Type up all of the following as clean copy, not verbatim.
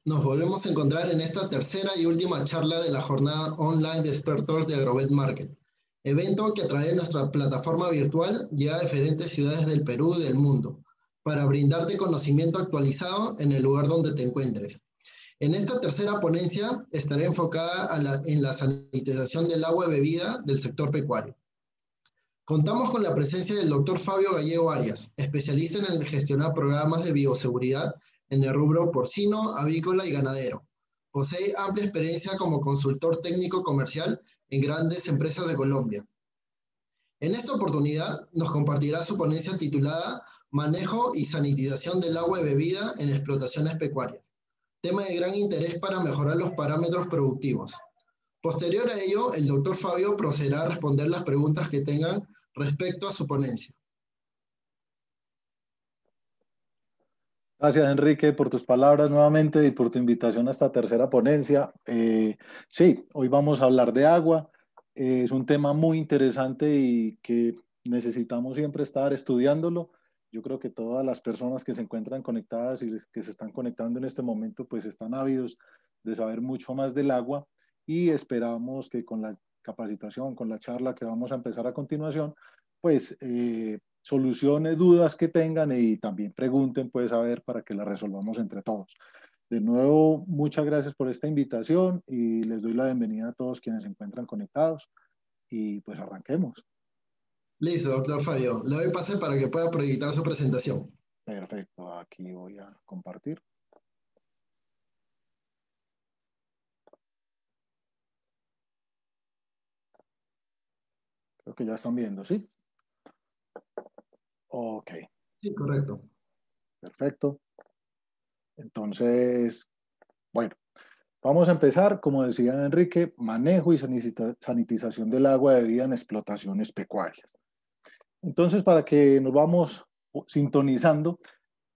Nos volvemos a encontrar en esta tercera y última charla de la jornada online de expertos de Agrovet Market, evento que a través de nuestra plataforma virtual llega a diferentes ciudades del Perú y del mundo, para brindarte conocimiento actualizado en el lugar donde te encuentres. En esta tercera ponencia estará enfocada en la sanitización del agua de bebida del sector pecuario. Contamos con la presencia del doctor Fabio Gallego Arias, especialista en gestionar programas de bioseguridad en el rubro porcino, avícola y ganadero. Posee amplia experiencia como consultor técnico comercial en grandes empresas de Colombia. En esta oportunidad nos compartirá su ponencia titulada Manejo y sanitización del agua de bebida en explotaciones pecuarias, tema de gran interés para mejorar los parámetros productivos. Posterior a ello, el doctor Fabio procederá a responder las preguntas que tengan respecto a su ponencia. Gracias, Enrique, por tus palabras nuevamente y por tu invitación a esta tercera ponencia. Sí, hoy vamos a hablar de agua. Es un tema muy interesante y que necesitamos siempre estar estudiándolo. Yo creo que todas las personas que se encuentran conectadas y que se están conectando en este momento, pues están ávidos de saber mucho más del agua y esperamos que con la capacitación, con la charla que vamos a empezar a continuación, pues solucione dudas que tengan y también pregunten, pues a ver, para que las resolvamos entre todos. De nuevo, muchas gracias por esta invitación y les doy la bienvenida a todos quienes se encuentran conectados y pues arranquemos. Listo, doctor Fabio. Le doy pase para que pueda proyectar su presentación. Perfecto, aquí voy a compartir. Creo que ya están viendo, ¿sí? Ok. Sí, correcto. Perfecto. Entonces, bueno, vamos a empezar, como decía Enrique, manejo y sanitización del agua de vida en explotaciones pecuarias. Entonces, para que nos vamos sintonizando,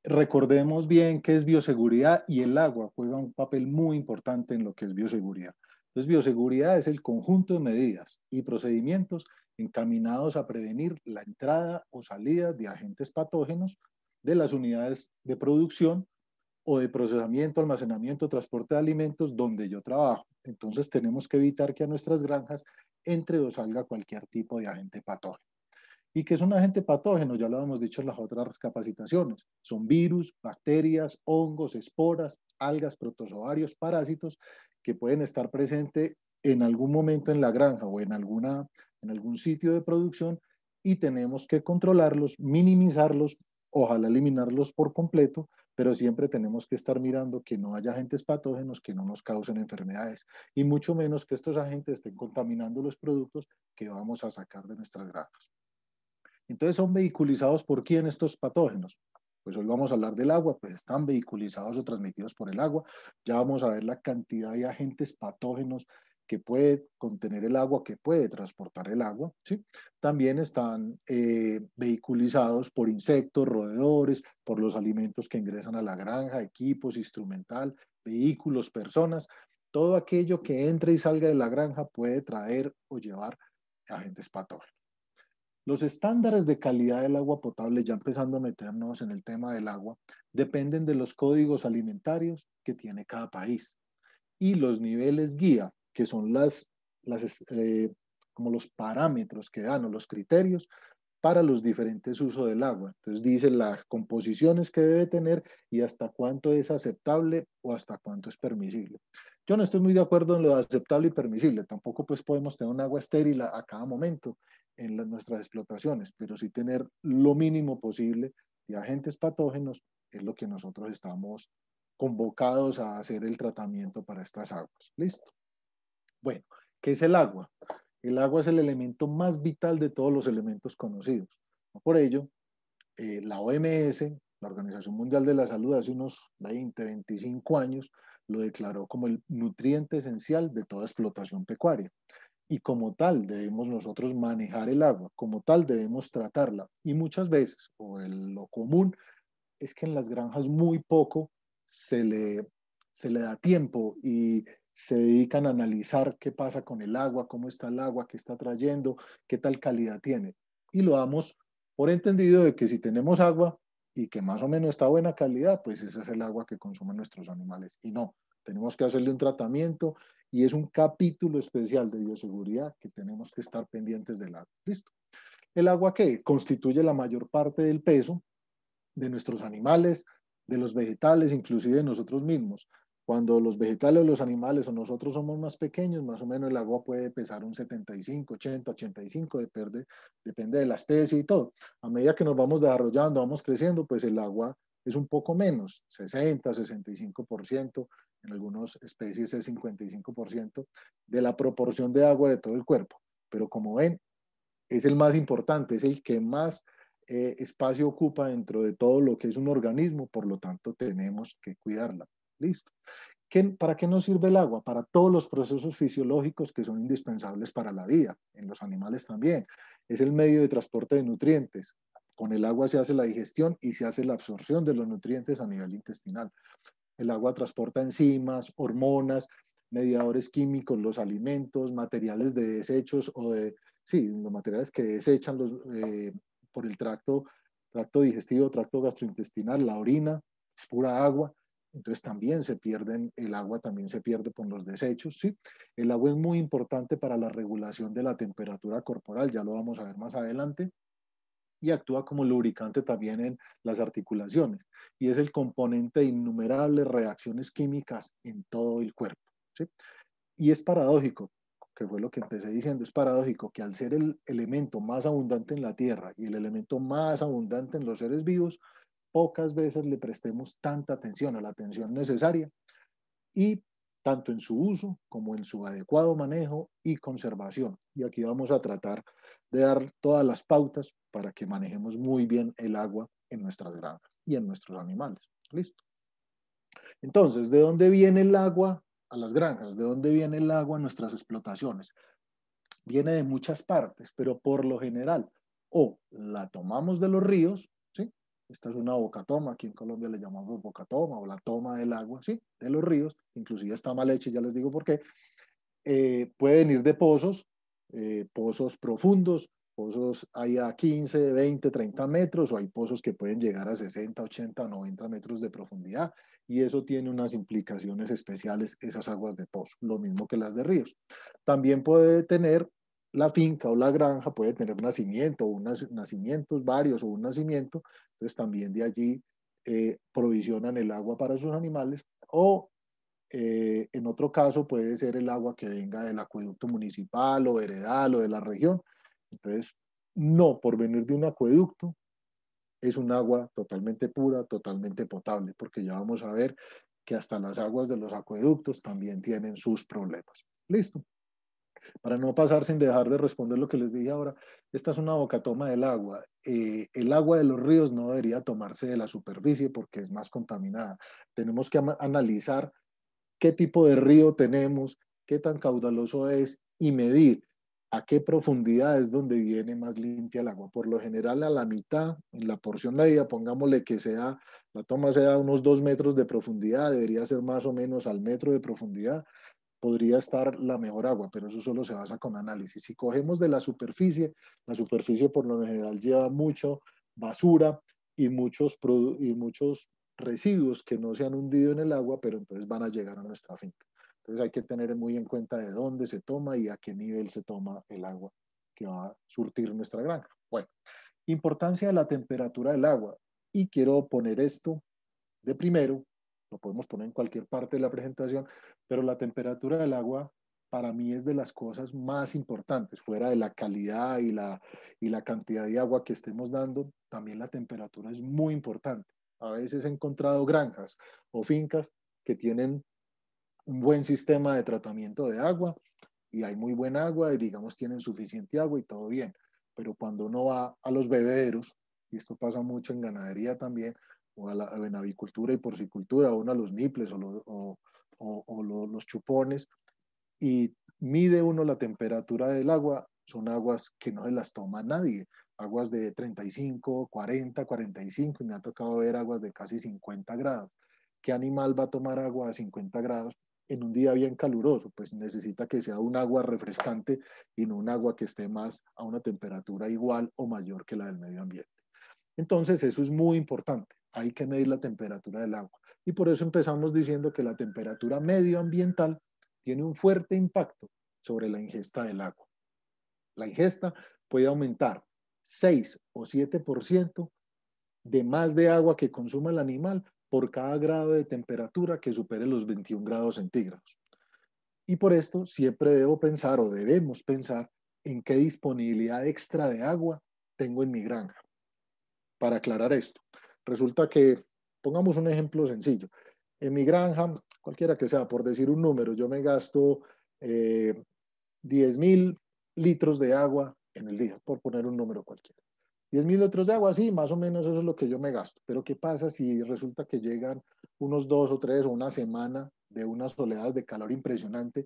recordemos bien qué es bioseguridad y el agua juega un papel muy importante en lo que es bioseguridad. Entonces, bioseguridad es el conjunto de medidas y procedimientos encaminados a prevenir la entrada o salida de agentes patógenos de las unidades de producción o de procesamiento, almacenamiento, transporte de alimentos donde yo trabajo. Entonces, tenemos que evitar que a nuestras granjas entre o salga cualquier tipo de agente patógeno. ¿Y qué es un agente patógeno? Ya lo hemos dicho en las otras capacitaciones. Son virus, bacterias, hongos, esporas, algas, protozoarios, parásitos que pueden estar presentes en algún momento en la granja o en algún sitio de producción y tenemos que controlarlos, minimizarlos, ojalá eliminarlos por completo, pero siempre tenemos que estar mirando que no haya agentes patógenos que no nos causen enfermedades y mucho menos que estos agentes estén contaminando los productos que vamos a sacar de nuestras granjas. Entonces, ¿son vehiculizados por quién estos patógenos? Pues hoy vamos a hablar del agua, pues están vehiculizados o transmitidos por el agua. Ya vamos a ver la cantidad de agentes patógenos que puede contener el agua, que puede transportar el agua, ¿sí? También están vehiculizados por insectos, roedores, por los alimentos que ingresan a la granja, equipos, instrumental, vehículos, personas. Todo aquello que entre y salga de la granja puede traer o llevar agentes patógenos. Los estándares de calidad del agua potable, ya empezando a meternos en el tema del agua, dependen de los códigos alimentarios que tiene cada país y los niveles guía, que son como los parámetros que dan o los criterios para los diferentes usos del agua. Entonces dice las composiciones que debe tener y hasta cuánto es aceptable o hasta cuánto es permisible. Yo no estoy muy de acuerdo en lo de aceptable y permisible. Tampoco pues podemos tener un agua estéril a cada momento en nuestras explotaciones, pero sí tener lo mínimo posible de agentes patógenos es lo que nosotros estamos convocados a hacer el tratamiento para estas aguas. ¿Listo? Bueno, ¿qué es el agua? El agua es el elemento más vital de todos los elementos conocidos. Por ello, la OMS, la Organización Mundial de la Salud, hace unos 20, 25 años, lo declaró como el nutriente esencial de toda explotación pecuaria. Y como tal debemos nosotros manejar el agua, como tal debemos tratarla. Y muchas veces, lo común, es que en las granjas muy poco se le da tiempo y se dedican a analizar qué pasa con el agua, cómo está el agua, qué está trayendo, qué tal calidad tiene. Y lo damos por entendido de que si tenemos agua, y que más o menos está buena calidad, pues ese es el agua que consumen nuestros animales. Y no, tenemos que hacerle un tratamiento y es un capítulo especial de bioseguridad que tenemos que estar pendientes del agua. ¿Listo? El agua que constituye la mayor parte del peso de nuestros animales, de los vegetales, inclusive de nosotros mismos. Cuando los vegetales, los animales o nosotros somos más pequeños, más o menos el agua puede pesar un 75, 80, 85, depende de la especie y todo. A medida que nos vamos desarrollando, vamos creciendo, pues el agua es un poco menos, 60, 65%, en algunas especies es 55% de la proporción de agua de todo el cuerpo. Pero como ven, es el más importante, es el que más espacio ocupa dentro de todo lo que es un organismo, por lo tanto tenemos que cuidarla. Listo. ¿Para qué nos sirve el agua? Para todos los procesos fisiológicos que son indispensables para la vida, en los animales también. Es el medio de transporte de nutrientes. Con el agua se hace la digestión y se hace la absorción de los nutrientes a nivel intestinal. El agua transporta enzimas, hormonas, mediadores químicos, los alimentos, materiales de desechos sí, los materiales que desechan por el tracto digestivo, tracto gastrointestinal, la orina, es pura agua. Entonces también el agua también se pierde por los desechos, ¿sí? El agua es muy importante para la regulación de la temperatura corporal, ya lo vamos a ver más adelante, y actúa como lubricante también en las articulaciones y es el componente de innumerables reacciones químicas en todo el cuerpo, ¿sí? Y es paradójico, que fue lo que empecé diciendo, es paradójico que al ser el elemento más abundante en la Tierra y el elemento más abundante en los seres vivos, pocas veces le prestemos tanta atención o la atención necesaria y tanto en su uso como en su adecuado manejo y conservación. Y aquí vamos a tratar de dar todas las pautas para que manejemos muy bien el agua en nuestras granjas y en nuestros animales. ¿Listo? Entonces, ¿de dónde viene el agua a las granjas? ¿De dónde viene el agua a nuestras explotaciones? Viene de muchas partes, pero por lo general, o la tomamos de los ríos, ¿sí? Esta es una bocatoma, aquí en Colombia le llamamos bocatoma o la toma del agua, ¿sí? De los ríos, inclusive está mal hecha, ya les digo por qué. Puede venir de pozos profundos, pozos hay a 15, 20, 30 metros, o hay pozos que pueden llegar a 60, 80, 90 metros de profundidad, y eso tiene unas implicaciones especiales, esas aguas de pozo, lo mismo que las de ríos. También puede tener la finca o la granja, puede tener nacimiento, o unos nacimientos varios o un nacimiento, entonces también de allí provisionan el agua para sus animales, o en otro caso puede ser el agua que venga del acueducto municipal o heredal o de la región. Entonces, no por venir de un acueducto es un agua totalmente pura, totalmente potable, porque ya vamos a ver que hasta las aguas de los acueductos también tienen sus problemas. Listo. Para no pasar sin dejar de responder lo que les dije ahora, esta es una bocatoma del agua. El agua de los ríos no debería tomarse de la superficie porque es más contaminada. Tenemos que analizar qué tipo de río tenemos, qué tan caudaloso es y medir a qué profundidad es donde viene más limpia el agua. Por lo general a la mitad, en la porción media, pongámosle que la toma sea unos 2 metros de profundidad, debería ser más o menos al metro de profundidad, podría estar la mejor agua, pero eso solo se basa con análisis. Si cogemos de la superficie por lo general lleva mucho basura y muchos residuos que no se han hundido en el agua, pero entonces van a llegar a nuestra finca. Entonces hay que tener muy en cuenta de dónde se toma y a qué nivel se toma el agua que va a surtir nuestra granja. Bueno, importancia de la temperatura del agua. Y quiero poner esto de primero, lo podemos poner en cualquier parte de la presentación, pero la temperatura del agua para mí es de las cosas más importantes, fuera de la calidad y la cantidad de agua que estemos dando, también la temperatura es muy importante. A veces he encontrado granjas o fincas que tienen un buen sistema de tratamiento de agua y hay muy buena agua y digamos tienen suficiente agua y todo bien, pero cuando uno va a los bebederos, y esto pasa mucho en ganadería también, o en avicultura y porcicultura, o uno a los niples o los chupones, y mide uno la temperatura del agua, son aguas que no se las toma nadie, aguas de 35, 40, 45, y me ha tocado ver aguas de casi 50 grados. ¿Qué animal va a tomar agua a 50 grados en un día bien caluroso? Pues necesita que sea un agua refrescante y no un agua que esté más a una temperatura igual o mayor que la del medio ambiente. Entonces, eso es muy importante. Hay que medir la temperatura del agua. Y por eso empezamos diciendo que la temperatura medioambiental tiene un fuerte impacto sobre la ingesta del agua. La ingesta puede aumentar 6 o 7% de más de agua que consuma el animal por cada grado de temperatura que supere los 21 grados centígrados. Y por esto siempre debo pensar o debemos pensar en qué disponibilidad extra de agua tengo en mi granja. Para aclarar esto, resulta que, pongamos un ejemplo sencillo, en mi granja, cualquiera que sea, por decir un número, yo me gasto 10.000 litros de agua en el día, por poner un número cualquiera. 10.000 litros de agua, sí, más o menos eso es lo que yo me gasto. Pero ¿qué pasa si resulta que llegan unos 2 o 3 o una semana de unas oleadas de calor impresionante?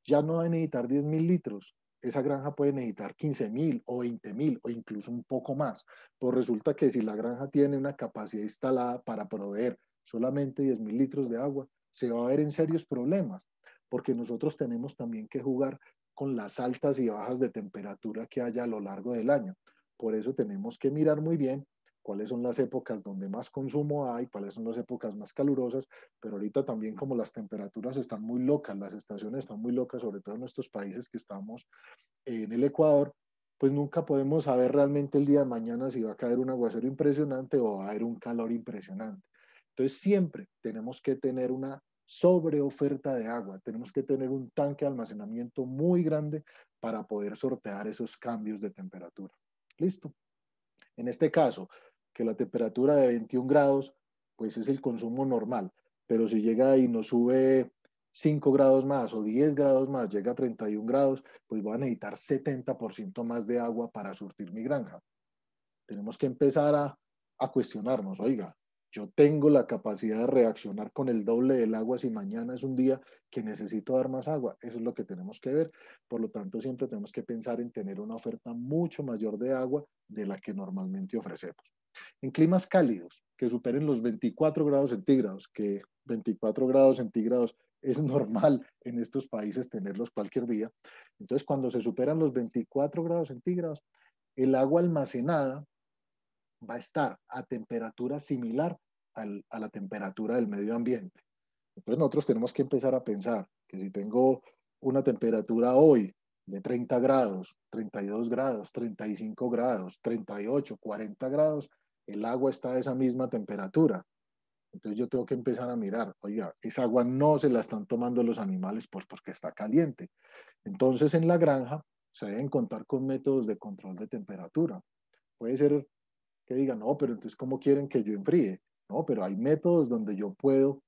Ya no va a necesitar 10.000 litros. Esa granja puede necesitar 15.000 o 20.000 o incluso un poco más. Pues resulta que si la granja tiene una capacidad instalada para proveer solamente 10.000 litros de agua, se va a ver en serios problemas, porque nosotros tenemos también que jugar con las altas y bajas de temperatura que haya a lo largo del año. Por eso tenemos que mirar muy bien cuáles son las épocas donde más consumo hay, cuáles son las épocas más calurosas, pero ahorita también como las temperaturas están muy locas, las estaciones están muy locas, sobre todo en nuestros países que estamos en el Ecuador, pues nunca podemos saber realmente el día de mañana si va a caer un aguacero impresionante o va a haber un calor impresionante. Entonces siempre tenemos que tener una sobreoferta de agua, tenemos que tener un tanque de almacenamiento muy grande para poder sortear esos cambios de temperatura. ¿Listo? En este caso, que la temperatura de 21 grados, pues es el consumo normal, pero si llega y nos sube 5 grados más o 10 grados más, llega a 31 grados, pues voy a necesitar 70% más de agua para surtir mi granja. Tenemos que empezar a cuestionarnos, oiga, yo tengo la capacidad de reaccionar con el doble del agua si mañana es un día que necesito dar más agua. Eso es lo que tenemos que ver. Por lo tanto, siempre tenemos que pensar en tener una oferta mucho mayor de agua de la que normalmente ofrecemos. En climas cálidos, que superen los 24 grados centígrados, que 24 grados centígrados es normal en estos países tenerlos cualquier día. Entonces, cuando se superan los 24 grados centígrados, el agua almacenada va a estar a temperatura similar a la temperatura del medio ambiente. Entonces nosotros tenemos que empezar a pensar que si tengo una temperatura hoy de 30 grados, 32 grados, 35 grados, 38, 40 grados, el agua está a esa misma temperatura. Entonces yo tengo que empezar a mirar, oiga, esa agua no se la están tomando los animales pues porque está caliente. Entonces en la granja se deben contar con métodos de control de temperatura. Puede ser que digan, no, pero entonces, ¿cómo quieren que yo enfríe? No, pero hay métodos donde yo puedo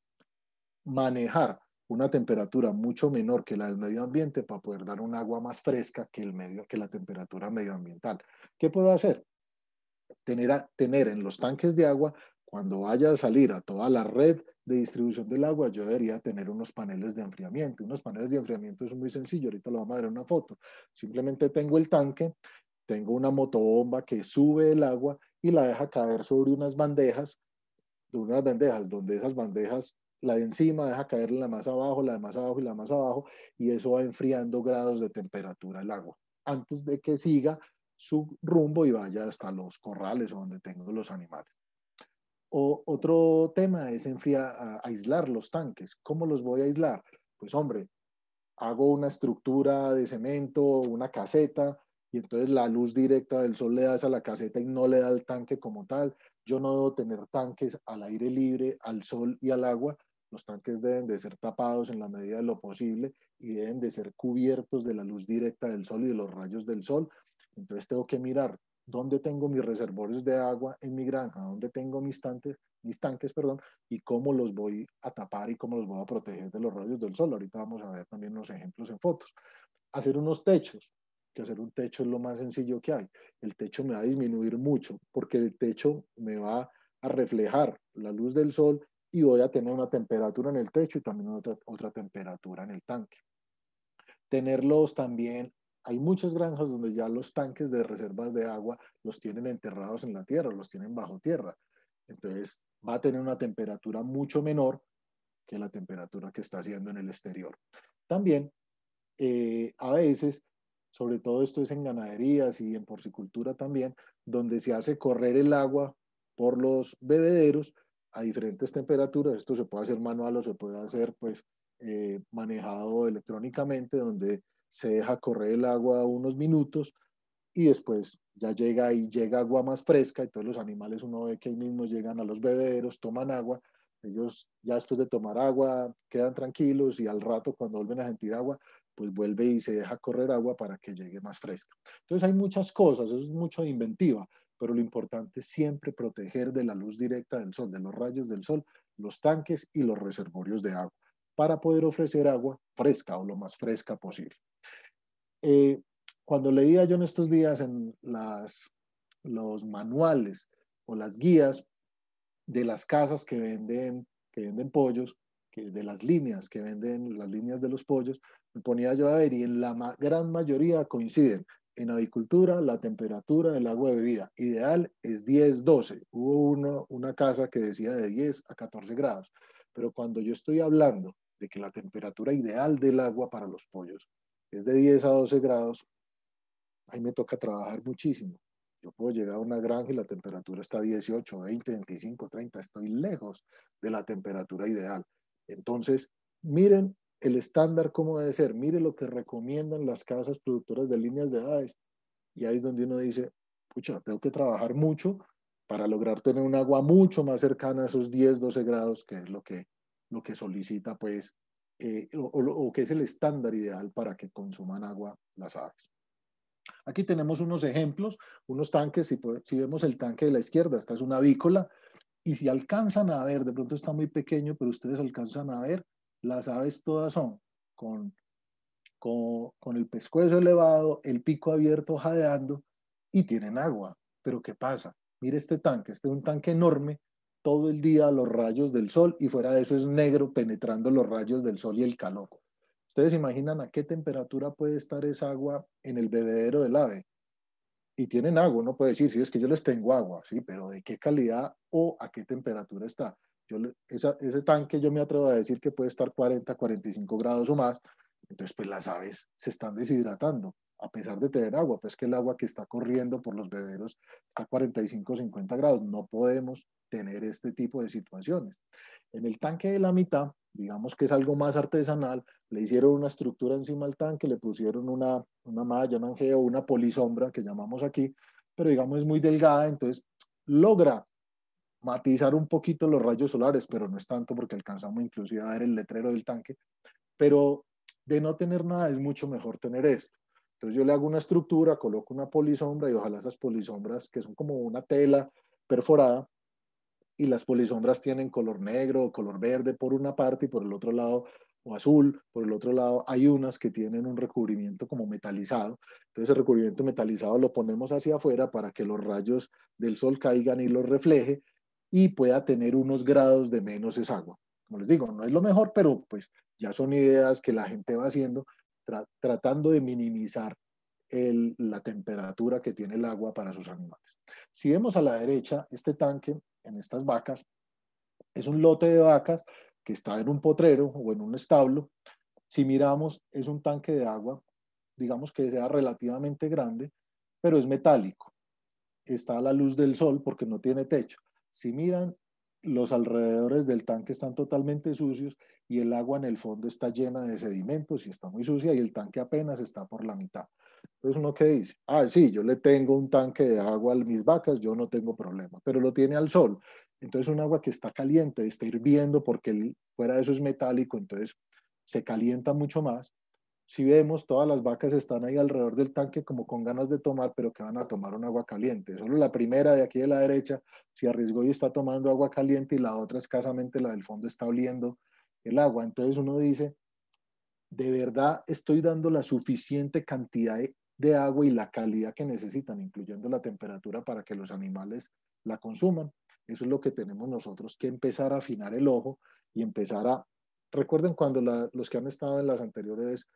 manejar una temperatura mucho menor que la del medio ambiente para poder dar un agua más fresca que la temperatura medioambiental. ¿Qué puedo hacer? Tener en los tanques de agua, cuando vaya a salir a toda la red de distribución del agua, yo debería tener unos paneles de enfriamiento. Unos paneles de enfriamiento es muy sencillo, ahorita lo vamos a ver en una foto. Simplemente tengo el tanque, tengo una motobomba que sube el agua y la deja caer sobre unas bandejas, donde esas bandejas, la de encima deja caer la más abajo, la de más abajo y la más abajo, y eso va enfriando grados de temperatura el agua, antes de que siga su rumbo y vaya hasta los corrales o donde tengo los animales. Otro tema es aislar los tanques. ¿Cómo los voy a aislar? Pues hombre, hago una estructura de cemento, una caseta, y entonces la luz directa del sol le da a la caseta y no le da al tanque como tal. Yo no debo tener tanques al aire libre, al sol y al agua. Los tanques deben de ser tapados en la medida de lo posible y deben de ser cubiertos de la luz directa del sol y de los rayos del sol. Entonces tengo que mirar dónde tengo mis reservorios de agua en mi granja, dónde tengo mis tanques, perdón, y cómo los voy a tapar y cómo los voy a proteger de los rayos del sol. Ahorita vamos a ver también los ejemplos en fotos. Hacer unos techos, que hacer un techo es lo más sencillo que hay. El techo me va a disminuir mucho porque el techo me va a reflejar la luz del sol y voy a tener una temperatura en el techo y también otra temperatura en el tanque. Tenerlos también, hay muchas granjas donde ya los tanques de reservas de agua los tienen enterrados en la tierra, los tienen bajo tierra. Entonces va a tener una temperatura mucho menor que la temperatura que está haciendo en el exterior. También a veces sobre todo esto es en ganaderías y en porcicultura también, donde se hace correr el agua por los bebederos a diferentes temperaturas. Esto se puede hacer manual o se puede hacer pues manejado electrónicamente, donde se deja correr el agua unos minutos y después ya llega y llega agua más fresca y todos los animales uno ve que ahí mismo llegan a los bebederos, toman agua, ellos ya después de tomar agua quedan tranquilos y al rato cuando vuelven a sentir agua, pues vuelve y se deja correr agua para que llegue más fresca. Entonces hay muchas cosas, eso es mucho de inventiva, pero lo importante es siempre proteger de la luz directa del sol, de los rayos del sol, los tanques y los reservorios de agua, para poder ofrecer agua fresca o lo más fresca posible. Eh, Cuando leía yo en estos días en los manuales o las guías de las casas que venden pollos, de las líneas que venden las líneas de los pollos, me ponía yo a ver y en la gran mayoría coinciden. En avicultura, la temperatura del agua de bebida ideal es 10-12. Hubo una casa que decía de 10 a 14 grados. Pero cuando yo estoy hablando de que la temperatura ideal del agua para los pollos es de 10 a 12 grados, ahí me toca trabajar muchísimo. Yo puedo llegar a una granja y la temperatura está a 18, 20, 25, 30. Estoy lejos de la temperatura ideal. Entonces, miren el estándar cómo debe ser. Miren lo que recomiendan las casas productoras de líneas de edades. Y ahí es donde uno dice, pucha, tengo que trabajar mucho para lograr tener un agua mucho más cercana a esos 10, 12 grados, que es lo que solicita, pues, o que es el estándar ideal para que consuman agua las aves. Aquí tenemos unos ejemplos, unos tanques, si vemos el tanque de la izquierda, esta es una avícola, y si alcanzan a ver, de pronto está muy pequeño, pero ustedes alcanzan a ver, las aves todas son con, con el pescuezo elevado, el pico abierto jadeando y tienen agua. Pero ¿qué pasa? Mire este es un tanque enorme, todo el día a los rayos del sol y fuera de eso es negro penetrando los rayos del sol y el calor. ¿Ustedes imaginan a qué temperatura puede estar esa agua en el bebedero del ave? Y tienen agua, uno puede decir, sí, es que yo les tengo agua, sí, pero ¿de qué calidad o a qué temperatura está? Ese tanque yo me atrevo a decir que puede estar 40, 45 grados o más, entonces pues las aves se están deshidratando, a pesar de tener agua, pues que el agua que está corriendo por los bebederos está a 45, 50 grados, no podemos tener este tipo de situaciones. En el tanque de la mitad, digamos que es algo más artesanal, le hicieron una estructura encima del tanque, le pusieron una malla, un angeo, una polisombra que llamamos aquí, pero digamos es muy delgada, entonces logra matizar un poquito los rayos solares, pero no es tanto porque alcanzamos inclusive a ver el letrero del tanque, pero de no tener nada es mucho mejor tener esto. Entonces yo le hago una estructura, coloco una polisombra y ojalá esas polisombras que son como una tela perforada, y las polisombras tienen color negro o color verde por una parte y por el otro lado o azul, por el otro lado hay unas que tienen un recubrimiento como metalizado, entonces el recubrimiento metalizado lo ponemos hacia afuera para que los rayos del sol caigan y los refleje y pueda tener unos grados de menos esa agua. Como les digo, no es lo mejor, pero pues ya son ideas que la gente va haciendo tratando de minimizar la temperatura que tiene el agua para sus animales. Si vemos a la derecha, este tanque en estas vacas es un lote de vacas que está en un potrero o en un establo. Si miramos, es un tanque de agua, digamos que sea relativamente grande, pero es metálico. Está a la luz del sol porque no tiene techo. Si miran, los alrededores del tanque están totalmente sucios y el agua en el fondo está llena de sedimentos y está muy sucia y el tanque apenas está por la mitad. Entonces uno que dice, ah, sí, yo le tengo un tanque de agua a mis vacas, yo no tengo problema, pero lo tiene al sol. Entonces un agua que está caliente, está hirviendo porque fuera de eso es metálico, entonces se calienta mucho más. Si vemos, todas las vacas están ahí alrededor del tanque como con ganas de tomar, pero que van a tomar un agua caliente. Solo la primera de aquí de la derecha se arriesgó y está tomando agua caliente y la otra escasamente, la del fondo, está oliendo el agua. Entonces uno dice, ¿de verdad estoy dando la suficiente cantidad de agua y la calidad que necesitan, incluyendo la temperatura para que los animales la consuman? Eso es lo que tenemos nosotros que empezar a afinar el ojo y empezar a... Recuerden cuando los que han estado en las anteriores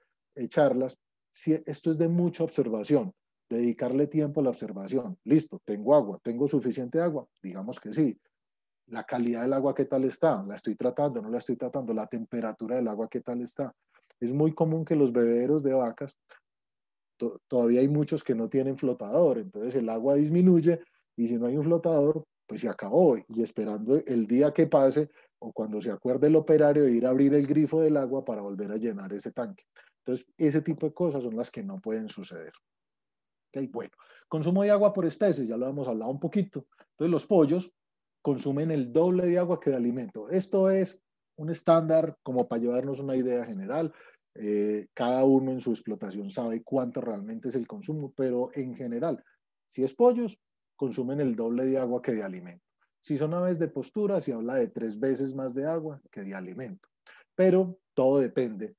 charlas, si esto es de mucha observación, dedicarle tiempo a la observación. Listo, tengo agua, tengo suficiente agua, digamos que sí. La calidad del agua, ¿qué tal está? ¿La estoy tratando? ¿No la estoy tratando? La temperatura del agua, ¿qué tal está? Es muy común que los bebederos de vacas todavía hay muchos que no tienen flotador, entonces el agua disminuye y si no hay un flotador, pues se acabó y esperando el día que pase o cuando se acuerde el operario de ir a abrir el grifo del agua para volver a llenar ese tanque. Entonces, ese tipo de cosas son las que no pueden suceder. Okay, bueno, consumo de agua por especies, ya lo hemos hablado un poquito. Entonces, los pollos consumen el doble de agua que de alimento. Esto es un estándar como para llevarnos una idea general. Cada uno en su explotación sabe cuánto realmente es el consumo, pero en general, si es pollos, consumen el doble de agua que de alimento. Si son aves de postura, se habla de 3 veces más de agua que de alimento. Pero todo depende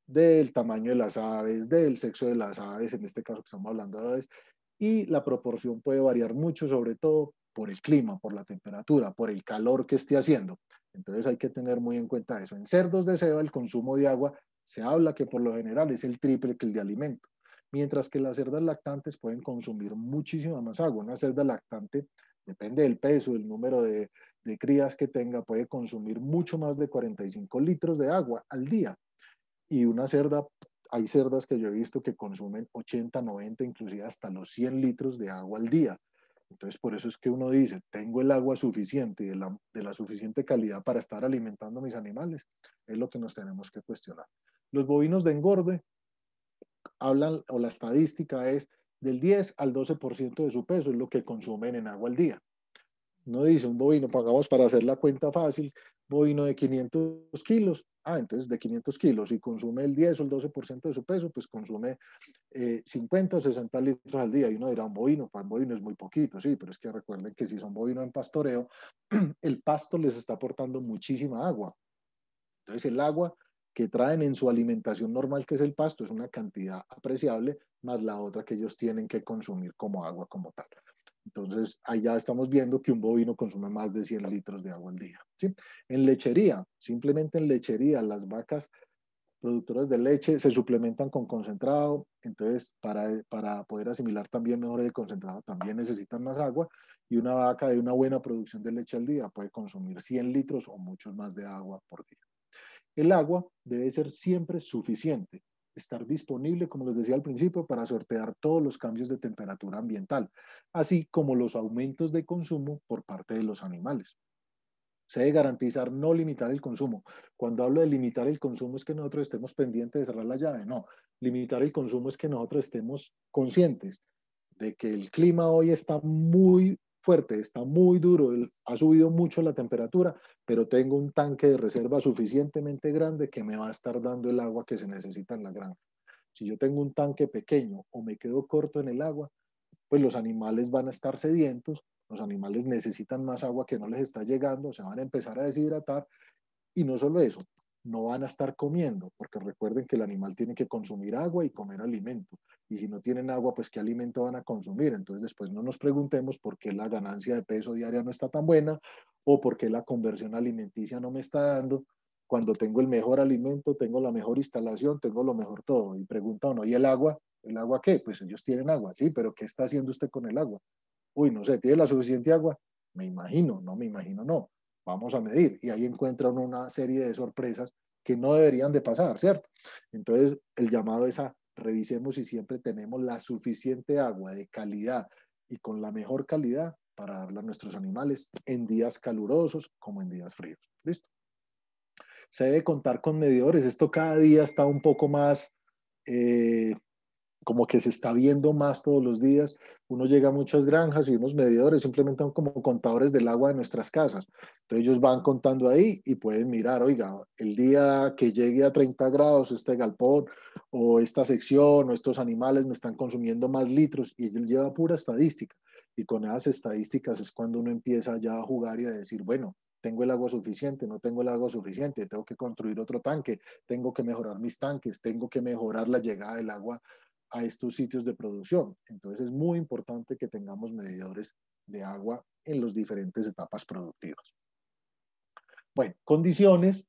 del tamaño de las aves, del sexo de las aves, en este caso que estamos hablando de aves, y la proporción puede variar mucho, sobre todo por el clima, por la temperatura, por el calor que esté haciendo. Entonces hay que tener muy en cuenta eso. En cerdos de ceba el consumo de agua se habla que por lo general es el triple que el de alimento, mientras que las cerdas lactantes pueden consumir muchísima más agua. Una cerda lactante, depende del peso, del número de crías que tenga, puede consumir mucho más de 45 litros de agua al día y una cerda, hay cerdas que yo he visto que consumen 80, 90, inclusive hasta los 100 litros de agua al día. Entonces, por eso es que uno dice, tengo el agua suficiente y de la suficiente calidad para estar alimentando a mis animales. Es lo que nos tenemos que cuestionar. Los bovinos de engorde hablan, o la estadística es del 10 al 12% de su peso es lo que consumen en agua al día. No dice un bovino, pagamos para hacer la cuenta fácil, bovino de 500 kilos. Entonces de 500 kilos, si consume el 10 o el 12% de su peso, pues consume 50 o 60 litros al día. Y uno dirá, para un bovino es muy poquito, sí, pero es que recuerden que si son bovinos en pastoreo, el pasto les está aportando muchísima agua. Entonces el agua que traen en su alimentación normal, que es el pasto, es una cantidad apreciable, más la otra que ellos tienen que consumir como agua como tal. Entonces, ahí ya estamos viendo que un bovino consume más de 100 litros de agua al día. ¿Sí? En lechería, simplemente en lechería, las vacas productoras de leche se suplementan con concentrado, entonces para poder asimilar también mejor el concentrado también necesitan más agua y una vaca de una buena producción de leche al día puede consumir 100 litros o muchos más de agua por día. El agua debe ser siempre suficiente, estar disponible, como les decía al principio, para sortear todos los cambios de temperatura ambiental, así como los aumentos de consumo por parte de los animales. Se debe garantizar no limitar el consumo. Cuando hablo de limitar el consumo es que nosotros estemos pendientes de cerrar la llave. No, limitar el consumo es que nosotros estemos conscientes de que el clima hoy está muy fuerte, está muy duro, ha subido mucho la temperatura, pero tengo un tanque de reserva suficientemente grande que me va a estar dando el agua que se necesita en la granja. Si yo tengo un tanque pequeño o me quedo corto en el agua, pues los animales van a estar sedientos, los animales necesitan más agua que no les está llegando, se van a empezar a deshidratar y no solo eso, no van a estar comiendo, porque recuerden que el animal tiene que consumir agua y comer alimento. Y si no tienen agua, pues ¿qué alimento van a consumir? Entonces después no nos preguntemos por qué la ganancia de peso diaria no está tan buena o por qué la conversión alimenticia no me está dando cuando tengo el mejor alimento, tengo la mejor instalación, tengo lo mejor todo. Y pregunta uno, ¿y el agua? ¿El agua qué? Pues ellos tienen agua, sí, pero ¿qué está haciendo usted con el agua? Uy, no sé, ¿tiene la suficiente agua? Me imagino, no me imagino, no. Vamos a medir. Y ahí encuentran una serie de sorpresas que no deberían de pasar, ¿cierto? Entonces, el llamado es a revisemos si siempre tenemos la suficiente agua de calidad y con la mejor calidad para darle a nuestros animales en días calurosos como en días fríos. ¿Listo? Se debe contar con medidores. Esto cada día está un poco más eh, como que se está viendo más todos los días. Uno llega a muchas granjas y unos medidores simplemente son como contadores del agua de nuestras casas. Entonces ellos van contando ahí y pueden mirar, oiga, el día que llegue a 30 grados este galpón o esta sección o estos animales me están consumiendo más litros y ellos llevan pura estadística. Y con esas estadísticas es cuando uno empieza ya a jugar y a decir, bueno, tengo el agua suficiente, no tengo el agua suficiente, tengo que construir otro tanque, tengo que mejorar mis tanques, tengo que mejorar la llegada del agua a estos sitios de producción. Entonces es muy importante que tengamos medidores de agua en las diferentes etapas productivas. Bueno, condiciones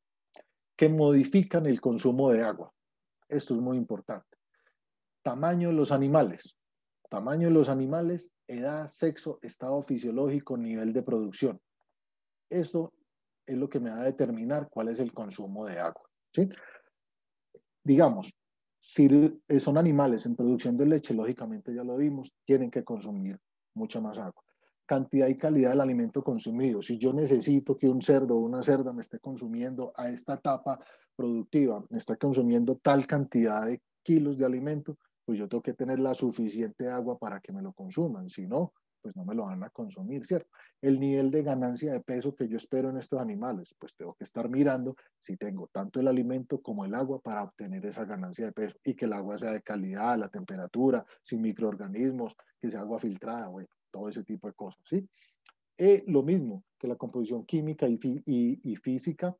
que modifican el consumo de agua. Esto es muy importante. Tamaño de los animales. Tamaño de los animales, edad, sexo, estado fisiológico, nivel de producción. Esto es lo que me va a determinar cuál es el consumo de agua. ¿Sí? Digamos, Si son animales en producción de leche, lógicamente ya lo vimos, tienen que consumir mucha más agua. Cantidad y calidad del alimento consumido. Si yo necesito que un cerdo o una cerda me esté consumiendo a esta etapa productiva, me está consumiendo tal cantidad de kilos de alimento, pues yo tengo que tener la suficiente agua para que me lo consuman. Si no, pues no me lo van a consumir, ¿cierto? El nivel de ganancia de peso que yo espero en estos animales, pues tengo que estar mirando si tengo tanto el alimento como el agua para obtener esa ganancia de peso y que el agua sea de calidad, la temperatura, sin microorganismos, que sea agua filtrada, bueno, todo ese tipo de cosas, ¿sí? Lo mismo que la composición química y física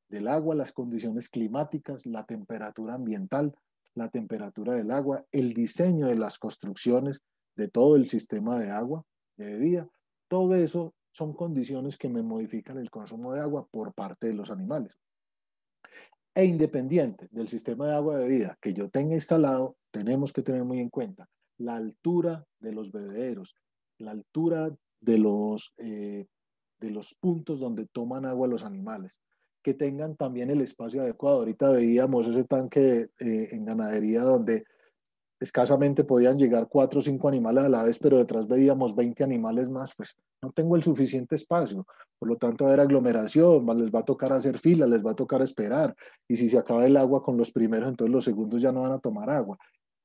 del agua, las condiciones climáticas, la temperatura ambiental, la temperatura del agua, el diseño de las construcciones de todo el sistema de agua, de bebida, todo eso son condiciones que me modifican el consumo de agua por parte de los animales. E independiente del sistema de agua de bebida que yo tenga instalado, tenemos que tener muy en cuenta la altura de los bebederos, la altura de los puntos donde toman agua los animales, que tengan también el espacio adecuado. Ahorita veíamos ese tanque en ganadería donde escasamente podían llegar 4 o 5 animales a la vez, pero detrás veíamos 20 animales más, pues no tengo el suficiente espacio, por lo tanto va a haber aglomeración, les va a tocar hacer fila, les va a tocar esperar, y si se acaba el agua con los primeros, entonces los segundos ya no van a tomar agua.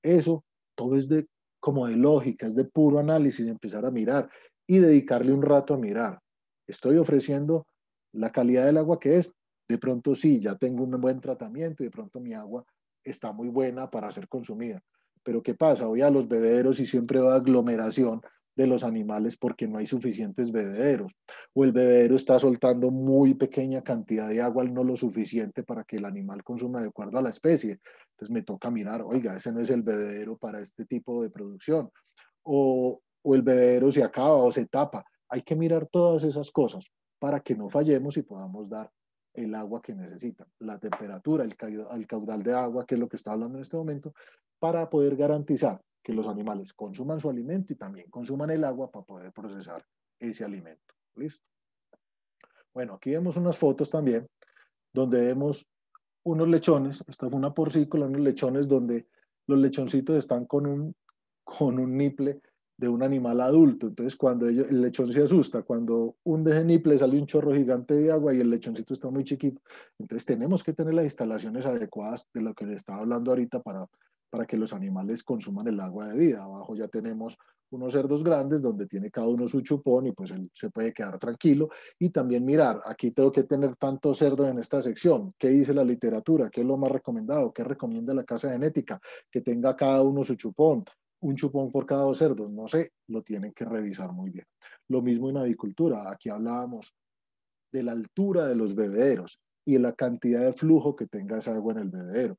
Eso todo es de como de lógica, es de puro análisis, empezar a mirar y dedicarle un rato a mirar. Estoy ofreciendo la calidad del agua que es, de pronto sí, ya tengo un buen tratamiento y de pronto mi agua está muy buena para ser consumida. Pero ¿qué pasa? Voy a los bebederos y siempre va aglomeración de los animales porque no hay suficientes bebederos. O el bebedero está soltando muy pequeña cantidad de agua, no lo suficiente para que el animal consuma de acuerdo a la especie. Entonces me toca mirar, oiga, ese no es el bebedero para este tipo de producción. O el bebedero se acaba o se tapa. Hay que mirar todas esas cosas para que no fallemos y podamos dar el agua que necesitan, la temperatura, el caudal de agua, que es lo que está hablando en este momento, para poder garantizar que los animales consuman su alimento y también consuman el agua para poder procesar ese alimento. ¿Listo? Bueno, aquí vemos unas fotos también donde vemos unos lechones, esta fue una porcícola, unos lechones donde los lechoncitos están con un niple de un animal adulto. Entonces, cuando el lechón se asusta, cuando hunde ese niple sale un chorro gigante de agua y el lechoncito está muy chiquito. Entonces, tenemos que tener las instalaciones adecuadas de lo que le estaba hablando ahorita para que los animales consuman el agua de vida. Abajo ya tenemos unos cerdos grandes donde tiene cada uno su chupón y pues él se puede quedar tranquilo. Y también mirar, aquí tengo que tener tantos cerdos en esta sección. ¿Qué dice la literatura? ¿Qué es lo más recomendado? ¿Qué recomienda la casa genética? Que tenga cada uno su chupón, un chupón por cada 2 cerdos. No sé, lo tienen que revisar muy bien. Lo mismo en avicultura. Aquí hablábamos de la altura de los bebederos y de la cantidad de flujo que tenga esa agua en el bebedero,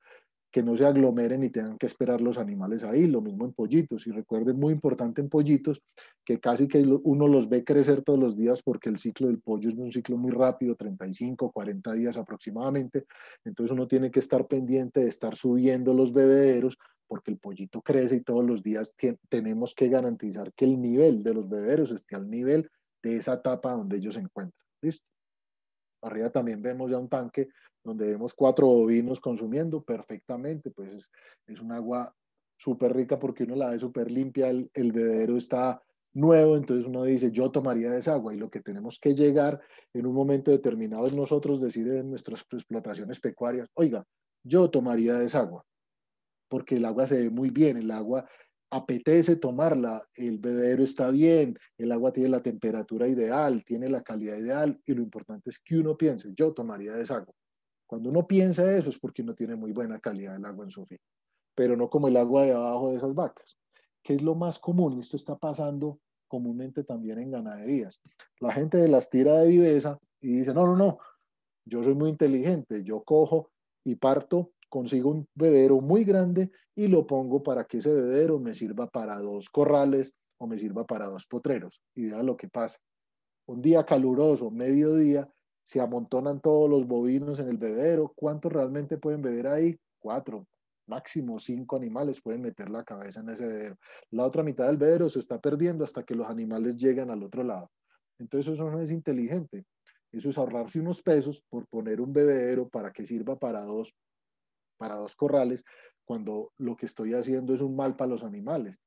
que no se aglomeren y tengan que esperar los animales ahí, lo mismo en pollitos. Y recuerden, muy importante en pollitos, que casi que uno los ve crecer todos los días porque el ciclo del pollo es un ciclo muy rápido, 35, 40 días aproximadamente. Entonces uno tiene que estar pendiente de estar subiendo los bebederos porque el pollito crece y todos los días tenemos que garantizar que el nivel de los bebederos esté al nivel de esa etapa donde ellos se encuentran. ¿Listo? Arriba también vemos ya un tanque donde vemos 4 bovinos consumiendo perfectamente, pues es un agua súper rica porque uno la ve súper limpia, el bebedero está nuevo, entonces uno dice, yo tomaría esa agua y lo que tenemos que llegar en un momento determinado es nosotros decir en nuestras explotaciones pecuarias, oiga, yo tomaría esa agua, porque el agua se ve muy bien, el agua apetece tomarla, el bebedero está bien, el agua tiene la temperatura ideal, tiene la calidad ideal y lo importante es que uno piense, yo tomaría esa agua. Cuando uno piensa eso es porque uno tiene muy buena calidad del agua en su fin, pero no como el agua de abajo de esas vacas, que es lo más común y esto está pasando comúnmente también en ganaderías. La gente las tira de viveza y dice, no, no, no, yo soy muy inteligente, yo cojo y parto, consigo un bebedero muy grande y lo pongo para que ese bebedero me sirva para 2 corrales o me sirva para 2 potreros. Y vea lo que pasa. Un día caluroso, mediodía, se amontonan todos los bovinos en el bebedero. ¿Cuántos realmente pueden beber ahí? 4, máximo 5 animales pueden meter la cabeza en ese bebedero. La otra mitad del bebedero se está perdiendo hasta que los animales llegan al otro lado. Entonces eso no es inteligente. Eso es ahorrarse unos pesos por poner un bebedero para que sirva para 2 corrales, cuando lo que estoy haciendo es un mal para los animales.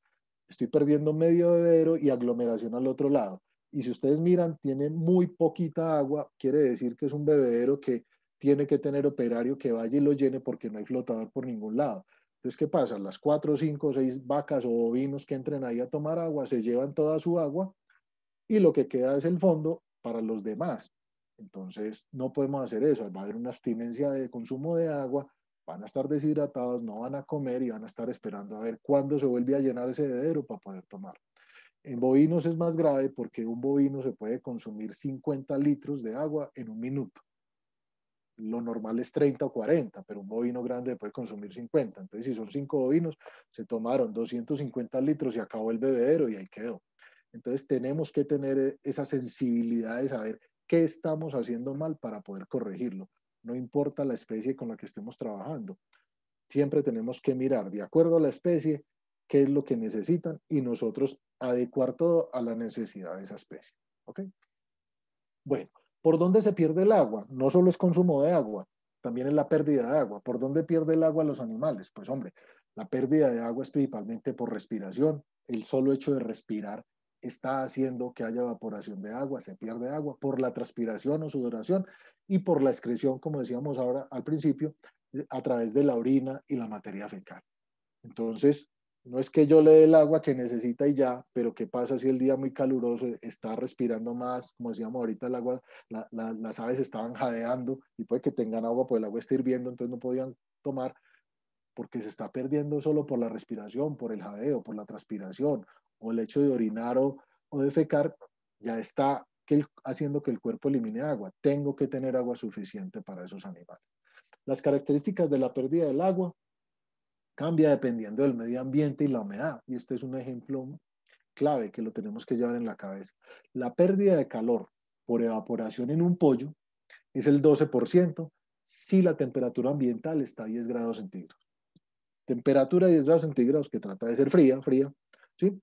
Estoy perdiendo medio bebedero y aglomeración al otro lado. Y si ustedes miran, tiene muy poquita agua, quiere decir que es un bebedero que tiene que tener operario que vaya y lo llene porque no hay flotador por ningún lado. Entonces, ¿qué pasa? Las 4, 5, 6 vacas o bovinos que entren ahí a tomar agua se llevan toda su agua y lo que queda es el fondo para los demás. Entonces, no podemos hacer eso. Va a haber una abstinencia de consumo de agua, van a estar deshidratados, no van a comer y van a estar esperando a ver cuándo se vuelve a llenar ese bebedero para poder tomar. En bovinos es más grave porque un bovino se puede consumir 50 litros de agua en un minuto. Lo normal es 30 o 40, pero un bovino grande puede consumir 50. Entonces, si son 5 bovinos, se tomaron 250 litros y acabó el bebedero y ahí quedó. Entonces, tenemos que tener esa sensibilidad de saber qué estamos haciendo mal para poder corregirlo. No importa la especie con la que estemos trabajando. Siempre tenemos que mirar, de acuerdo a la especie, qué es lo que necesitan y nosotros adecuar todo a la necesidad de esa especie. ¿Ok? Bueno, ¿por dónde se pierde el agua? No solo es consumo de agua, también es la pérdida de agua. ¿Por dónde pierde el agua los animales? Pues hombre, la pérdida de agua es principalmente por respiración. El solo hecho de respirar está haciendo que haya evaporación de agua, se pierde agua por la transpiración o sudoración y por la excreción, como decíamos ahora al principio, a través de la orina y la materia fecal. Entonces, no es que yo le dé el agua que necesita y ya, pero ¿qué pasa si el día muy caluroso está respirando más? Como decíamos ahorita, el agua, las aves estaban jadeando y puede que tengan agua, pues el agua está hirviendo, entonces no podían tomar porque se está perdiendo solo por la respiración, por el jadeo, por la transpiración o el hecho de orinar o defecar, ya está haciendo que el cuerpo elimine agua. Tengo que tener agua suficiente para esos animales. Las características de la pérdida del agua cambia dependiendo del medio ambiente y la humedad. Y este es un ejemplo clave que lo tenemos que llevar en la cabeza. La pérdida de calor por evaporación en un pollo es el 12% si la temperatura ambiental está a 10 grados centígrados. Temperatura 10 grados centígrados que trata de ser fría, ¿sí?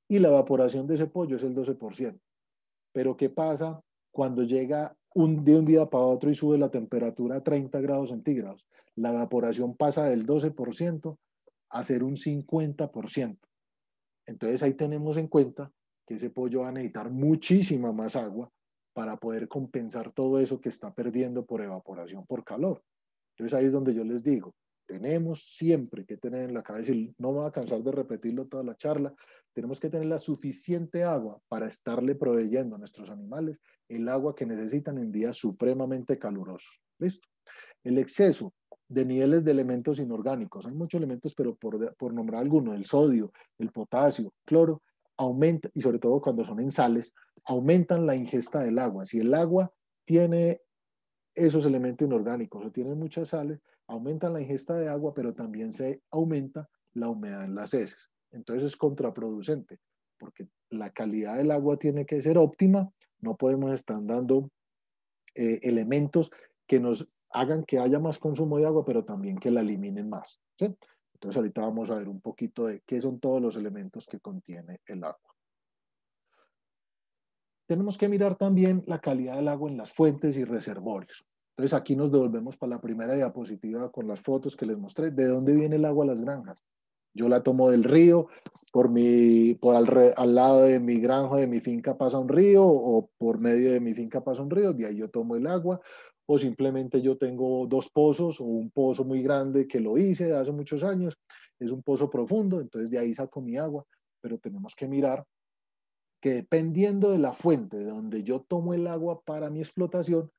Y la evaporación de ese pollo es el 12%. Pero ¿qué pasa cuando llega de un día para otro y sube la temperatura a 30 grados centígrados? La evaporación pasa del 12% a ser un 50%. Entonces ahí tenemos en cuenta que ese pollo va a necesitar muchísima más agua para poder compensar todo eso que está perdiendo por evaporación, por calor. Entonces ahí es donde yo les digo, tenemos siempre que tener en la cabeza, y no me voy a cansar de repetirlo toda la charla, tenemos que tener la suficiente agua para estarle proveyendo a nuestros animales el agua que necesitan en días supremamente calurosos. ¿Listo? El exceso de niveles de elementos inorgánicos, hay muchos elementos, pero por nombrar algunos, el sodio, el potasio, cloro, aumenta, y sobre todo cuando son en sales, aumentan la ingesta del agua. Si el agua tiene esos elementos inorgánicos o tienen muchas sales, aumentan la ingesta de agua, pero también se aumenta la humedad en las heces. Entonces es contraproducente, porque la calidad del agua tiene que ser óptima, no podemos estar dando elementos que nos hagan que haya más consumo de agua, pero también que la eliminen más. ¿Sí? Entonces ahorita vamos a ver un poquito de qué son todos los elementos que contiene el agua. Tenemos que mirar también la calidad del agua en las fuentes y reservorios. Entonces aquí nos devolvemos para la primera diapositiva con las fotos que les mostré. ¿De dónde viene el agua a las granjas? Yo la tomo del río, al lado de mi granja, de mi finca pasa un río, o por medio de mi finca pasa un río, de ahí yo tomo el agua, o simplemente yo tengo dos pozos o un pozo muy grande que lo hice hace muchos años, es un pozo profundo, entonces de ahí saco mi agua, pero tenemos que mirar que dependiendo de la fuente de donde yo tomo el agua para mi explotación,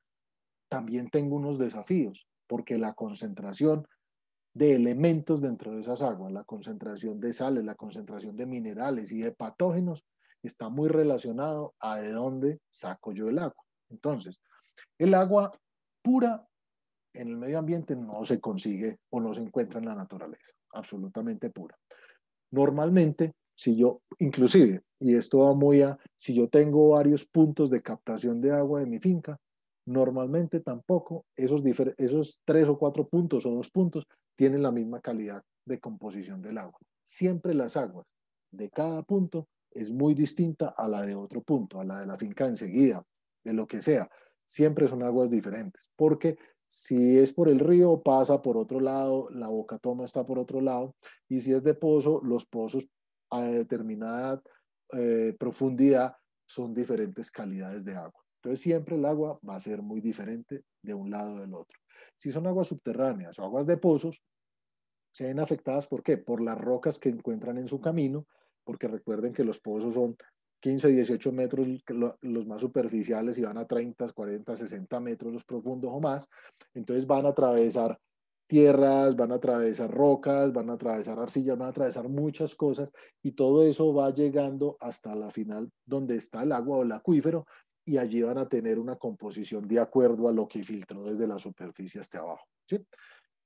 también tengo unos desafíos, porque la concentración de elementos dentro de esas aguas, la concentración de sales, la concentración de minerales y de patógenos, está muy relacionado a de dónde saco yo el agua. Entonces, el agua pura en el medio ambiente no se consigue o no se encuentra en la naturaleza, absolutamente pura. Normalmente, si yo, inclusive, y esto va muy a, si yo tengo varios puntos de captación de agua de mi finca, normalmente tampoco esos 3 o 4 puntos o 2 puntos tienen la misma calidad de composición del agua. Siempre las aguas de cada punto es muy distinta a la de otro punto, a la de la finca enseguida, de lo que sea. Siempre son aguas diferentes, porque Si es por el río, pasa por otro lado, la boca toma está por otro lado, y si es de pozo, los pozos a determinada profundidad son diferentes calidades de agua. Entonces siempre el agua va a ser muy diferente de un lado del otro. Si son aguas subterráneas o aguas de pozos, se ven afectadas, ¿por qué? Por las rocas que encuentran en su camino, porque recuerden que los pozos son 15, 18 metros los más superficiales y van a 30, 40, 60 metros los profundos o más. Entonces van a atravesar tierras, van a atravesar rocas, van a atravesar arcillas, van a atravesar muchas cosas y todo eso va llegando hasta la final donde está el agua o el acuífero y allí van a tener una composición de acuerdo a lo que filtró desde la superficie hasta abajo, ¿sí?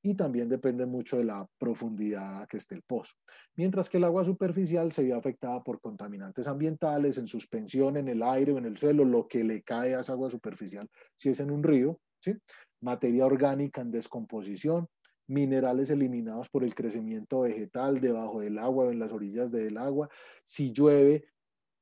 Y también depende mucho de la profundidad que esté el pozo. Mientras que el agua superficial se ve afectada por contaminantes ambientales, en suspensión en el aire o en el suelo, lo que le cae a esa agua superficial si es en un río, ¿sí? Materia orgánica en descomposición, minerales eliminados por el crecimiento vegetal debajo del agua o en las orillas del agua. Si llueve,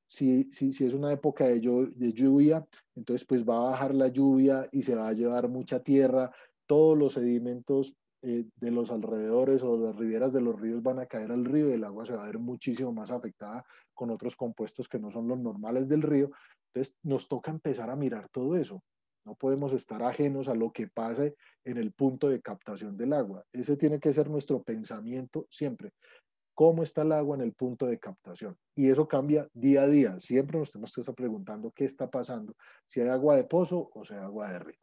si es una época de lluvia, entonces pues va a bajar la lluvia y se va a llevar mucha tierra, todos los sedimentos de los alrededores o las riberas de los ríos van a caer al río y el agua se va a ver muchísimo más afectada con otros compuestos que no son los normales del río. Entonces nos toca empezar a mirar todo eso. No podemos estar ajenos a lo que pase en el punto de captación del agua. Ese tiene que ser nuestro pensamiento siempre. ¿Cómo está el agua en el punto de captación? Y eso cambia día a día. Siempre nos tenemos que estar preguntando qué está pasando, si hay agua de pozo o si hay agua de río.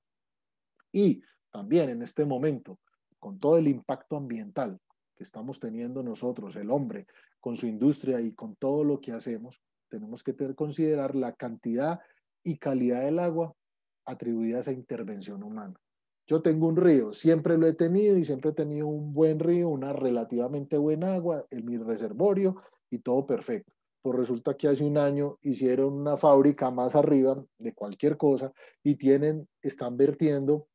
Y también en este momento, con todo el impacto ambiental que estamos teniendo nosotros, el hombre, con su industria y con todo lo que hacemos, tenemos que considerar la cantidad y calidad del agua atribuida a esa intervención humana. Yo tengo un río, siempre lo he tenido y siempre he tenido un buen río, una relativamente buena agua en mi reservorio y todo perfecto. Pues resulta que hace un año hicieron una fábrica más arriba de cualquier cosa y están vertiendo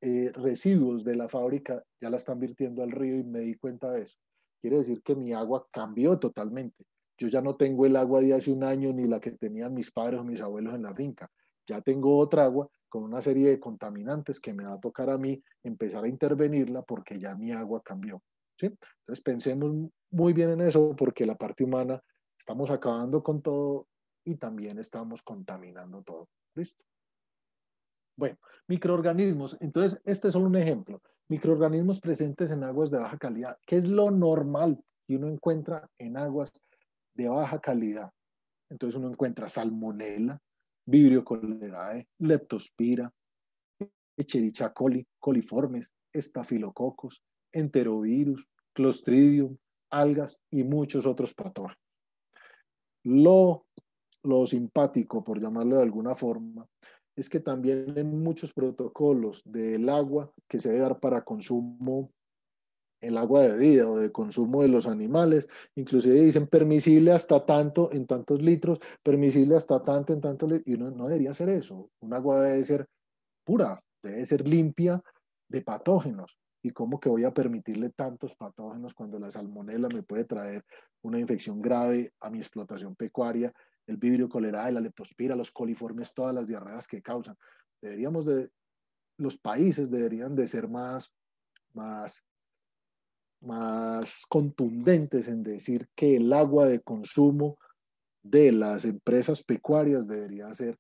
residuos de la fábrica, ya la están virtiendo al río y me di cuenta de eso. Quiere decir que mi agua cambió totalmente. Yo ya no tengo el agua de hace un año ni la que tenían mis padres o mis abuelos en la finca. Ya tengo otra agua con una serie de contaminantes que me va a tocar a mí empezar a intervenirla porque ya mi agua cambió, ¿sí? Entonces pensemos muy bien en eso porque la parte humana estamos acabando con todo y también estamos contaminando todo. ¿Listo? Bueno, microorganismos. Entonces, este es solo un ejemplo. Microorganismos presentes en aguas de baja calidad. ¿Qué es lo normal que uno encuentra en aguas de baja calidad? Entonces uno encuentra salmonella, vibrio cholerae, leptospira, Escherichia coli, coliformes, estafilococos, enterovirus, clostridium, algas y muchos otros patógenos. Lo, lo simpático, por llamarlo de alguna forma, es que también en muchos protocolos del agua que se debe dar para consumo, el agua de bebida o de consumo de los animales, inclusive dicen permisible hasta tanto en tantos litros, permisible hasta tanto en tantos litros, y uno no debería hacer eso. Un agua debe ser pura, debe ser limpia de patógenos. ¿Y cómo que voy a permitirle tantos patógenos cuando la salmonela me puede traer una infección grave a mi explotación pecuaria, el vibrio cholerae, la leptospira, los coliformes, todas las diarreas que causan? Los países deberían de ser más, más contundentes en decir que el agua de consumo de las empresas pecuarias debería ser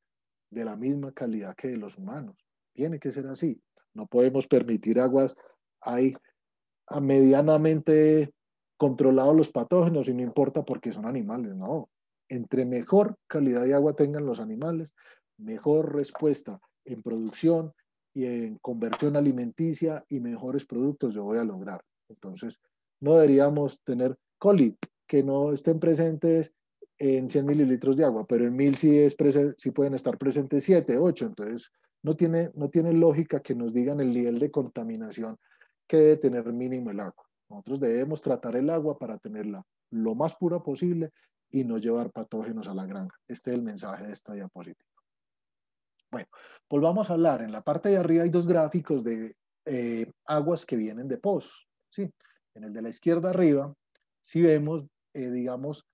de la misma calidad que de los humanos. Tiene que ser así. No podemos permitir aguas ahí a medianamente controlados los patógenos y no importa porque son animales, no. Entre mejor calidad de agua tengan los animales, mejor respuesta en producción y en conversión alimenticia y mejores productos yo voy a lograr. Entonces, no deberíamos tener coli que no estén presentes en 100 mililitros de agua, pero en 1000 sí pueden estar presentes 7, 8. Entonces, no tiene lógica que nos digan el nivel de contaminación que debe tener mínimo el agua. Nosotros debemos tratar el agua para tenerla lo más pura posible y no llevar patógenos a la granja. Este es el mensaje de esta diapositiva. Bueno, volvamos a hablar. En la parte de arriba hay dos gráficos de aguas que vienen de pozos. ¿Sí? En el de la izquierda arriba, si vemos, digamos,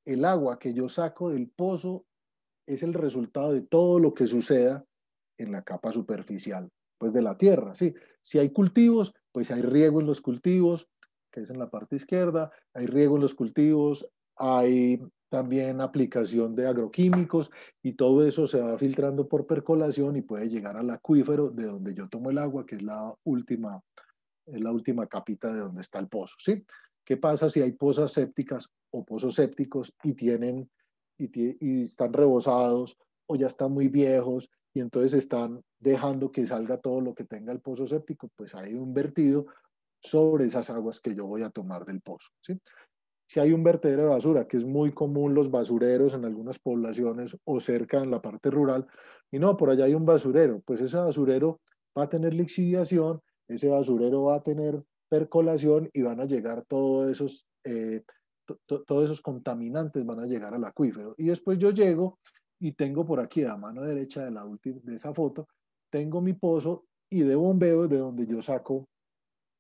el agua que yo saco del pozo es el resultado de todo lo que suceda en la capa superficial pues de la tierra, ¿sí? Si hay cultivos, pues hay riego en los cultivos, que es en la parte izquierda, hay riego en los cultivos, hay también aplicación de agroquímicos y todo eso se va filtrando por percolación y puede llegar al acuífero de donde yo tomo el agua, que es la última capita de donde está el pozo, ¿sí? ¿Qué pasa si hay pozas sépticas o pozos sépticos y y están rebosados o ya están muy viejos y entonces están dejando que salga todo lo que tenga el pozo séptico? Pues hay un vertido sobre esas aguas que yo voy a tomar del pozo, ¿sí? Si hay un vertedero de basura, que es muy común los basureros en algunas poblaciones o cerca en la parte rural, y no, por allá hay un basurero, pues ese basurero va a tener lixiviación, ese basurero va a tener percolación y van a llegar todos esos contaminantes van a llegar al acuífero. Y después yo llego y tengo por aquí a mano derecha de esa foto, tengo mi pozo y de bombeo de donde yo saco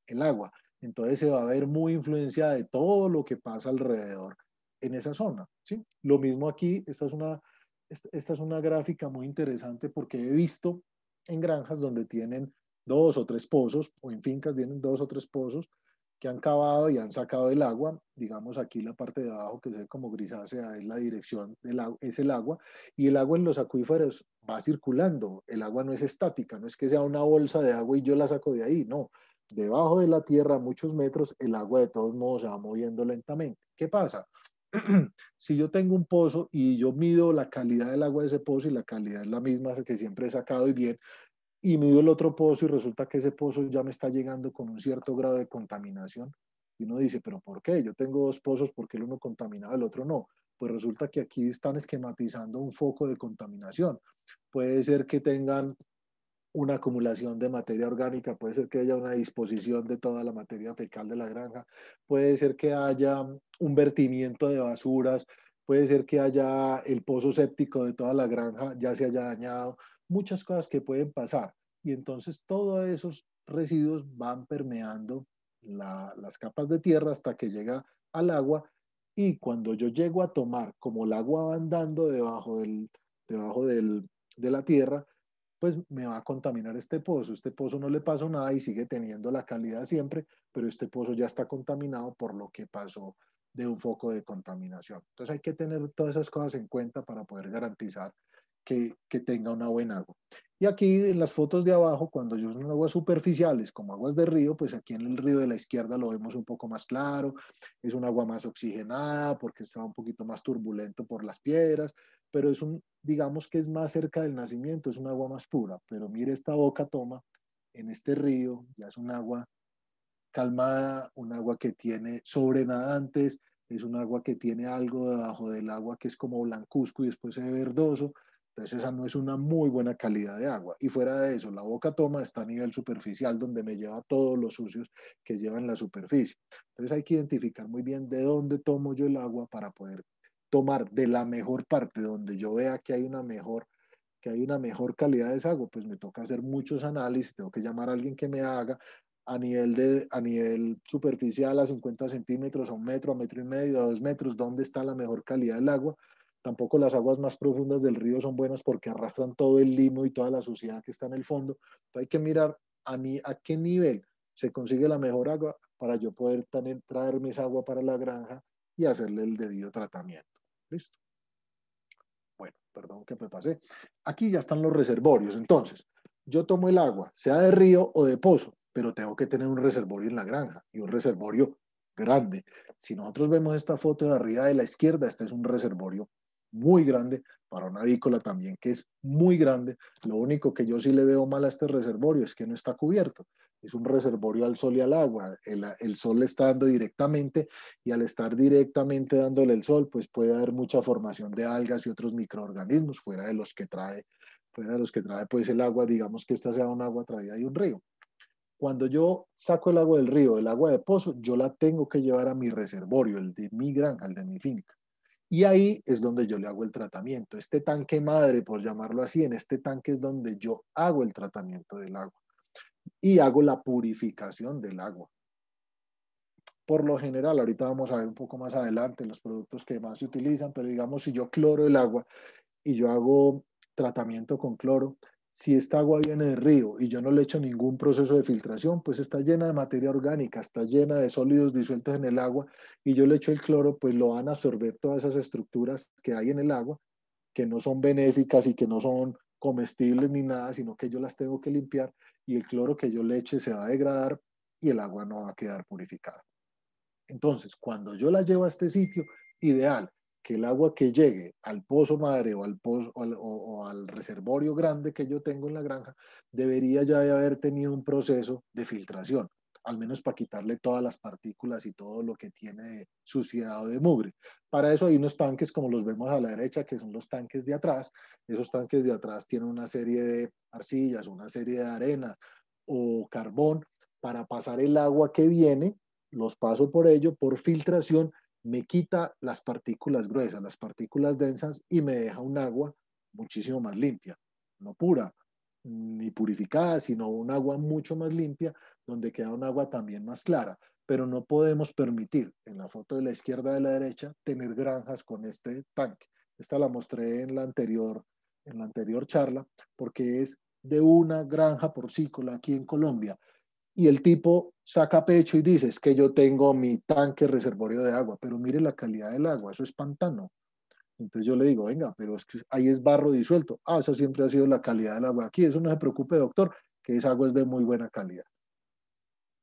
el agua. Entonces se va a ver muy influenciada de todo lo que pasa alrededor en esa zona, ¿sí? Lo mismo aquí, esta es una gráfica muy interesante porque he visto en granjas donde tienen dos o tres pozos, o en fincas tienen dos o tres pozos que han cavado y han sacado el agua. Digamos aquí la parte de abajo que se ve como grisácea es la dirección del agua, es el agua, y el agua en los acuíferos va circulando. El agua no es estática, no es que sea una bolsa de agua y yo la saco de ahí, no. Debajo de la tierra, a muchos metros, el agua de todos modos se va moviendo lentamente. ¿Qué pasa? Si yo tengo un pozo y yo mido la calidad del agua de ese pozo y la calidad es la misma que siempre he sacado y bien, y mido el otro pozo y resulta que ese pozo ya me está llegando con un cierto grado de contaminación, y uno dice, pero ¿por qué? Yo tengo dos pozos, ¿por qué el uno contaminado, el otro no? Pues resulta que aquí están esquematizando un foco de contaminación. Puede ser que tengan una acumulación de materia orgánica, puede ser que haya una disposición de toda la materia fecal de la granja, puede ser que haya un vertimiento de basuras, puede ser que haya el pozo séptico de toda la granja ya se haya dañado, muchas cosas que pueden pasar. Y entonces todos esos residuos van permeando las capas de tierra hasta que llega al agua, y cuando yo llego a tomar, como el agua va andando debajo de la tierra, pues me va a contaminar este pozo. Este pozo no le pasó nada y sigue teniendo la calidad siempre, pero este pozo ya está contaminado por lo que pasó de un foco de contaminación. Entonces hay que tener todas esas cosas en cuenta para poder garantizar que tenga una buena agua. Y aquí en las fotos de abajo, cuando yo son aguas superficiales, como aguas de río, pues aquí en el río de la izquierda lo vemos un poco más claro, es un agua más oxigenada porque está un poquito más turbulento por las piedras, pero digamos que es más cerca del nacimiento, es un agua más pura. Pero mire esta boca toma en este río, ya es un agua calmada, un agua que tiene sobrenadantes, es un agua que tiene algo debajo del agua que es como blancuzco y después se ve verdoso. Entonces esa no es una muy buena calidad de agua. Y fuera de eso, la boca toma está a nivel superficial donde me lleva todos los sucios que lleva en la superficie. Entonces hay que identificar muy bien de dónde tomo yo el agua para poder tomar de la mejor parte donde yo vea que hay una mejor calidad de esa agua. Pues me toca hacer muchos análisis, tengo que llamar a alguien que me haga a nivel superficial a 50 centímetros, a un metro, a metro y medio, a 2 metros, dónde está la mejor calidad del agua. Tampoco las aguas más profundas del río son buenas porque arrastran todo el limo y toda la suciedad que está en el fondo. Entonces hay que mirar a qué nivel se consigue la mejor agua para yo poder traerme esa agua para la granja y hacerle el debido tratamiento. ¿Listo? Bueno, perdón que me pasé. Aquí ya están los reservorios. Entonces, yo tomo el agua, sea de río o de pozo, pero tengo que tener un reservorio en la granja y un reservorio grande. Si nosotros vemos esta foto de arriba de la izquierda, este es un reservorio muy grande para una avícola también, que es muy grande. Lo único que yo sí le veo mal a este reservorio es que no está cubierto. Es un reservorio al sol y al agua. El sol le está dando directamente, y al estar directamente dándole el sol, pues puede haber mucha formación de algas y otros microorganismos fuera de los que trae pues el agua, digamos que esta sea un agua traída de un río. Cuando yo saco el agua del río, el agua de pozo, yo la tengo que llevar a mi reservorio, el de mi granja, el de mi finca. Y ahí es donde yo le hago el tratamiento. Este tanque madre, por llamarlo así, en este tanque es donde yo hago el tratamiento del agua y hago la purificación del agua. Por lo general, ahorita vamos a ver un poco más adelante los productos que más se utilizan, pero digamos, si yo cloro el agua y yo hago tratamiento con cloro, Si esta agua viene del río y yo no le echo ningún proceso de filtración, pues está llena de materia orgánica, está llena de sólidos disueltos en el agua y yo le echo el cloro, pues lo van a absorber todas esas estructuras que hay en el agua, que no son benéficas y que no son comestibles ni nada, sino que yo las tengo que limpiar y el cloro que yo le eche se va a degradar y el agua no va a quedar purificada. Entonces, cuando yo la llevo a este sitio, ideal que el agua que llegue al pozo madre o al, pozo, o al reservorio grande que yo tengo en la granja, debería ya de haber tenido un proceso de filtración, al menos para quitarle todas las partículas y todo lo que tiene de suciedad o de mugre. Para eso hay unos tanques como los vemos a la derecha, que son los tanques de atrás. Esos tanques de atrás tienen una serie de arcillas, una serie de arena o carbón para pasar el agua que viene, los paso por ello, por filtración, me quita las partículas gruesas, las partículas densas y me deja un agua muchísimo más limpia, no pura ni purificada, sino un agua mucho más limpia, donde queda un agua también más clara. Pero no podemos permitir, en la foto de la izquierda de la derecha, tener granjas con este tanque. Esta la mostré en la anterior charla, porque es de una granja porcícola aquí en Colombia y el tipo saca pecho y dice, es que yo tengo mi tanque reservorio de agua, pero mire la calidad del agua, eso es pantano. Entonces yo le digo, venga, pero es que ahí es barro disuelto. Ah, eso siempre ha sido la calidad del agua aquí, eso no se preocupe, doctor, que esa agua es de muy buena calidad.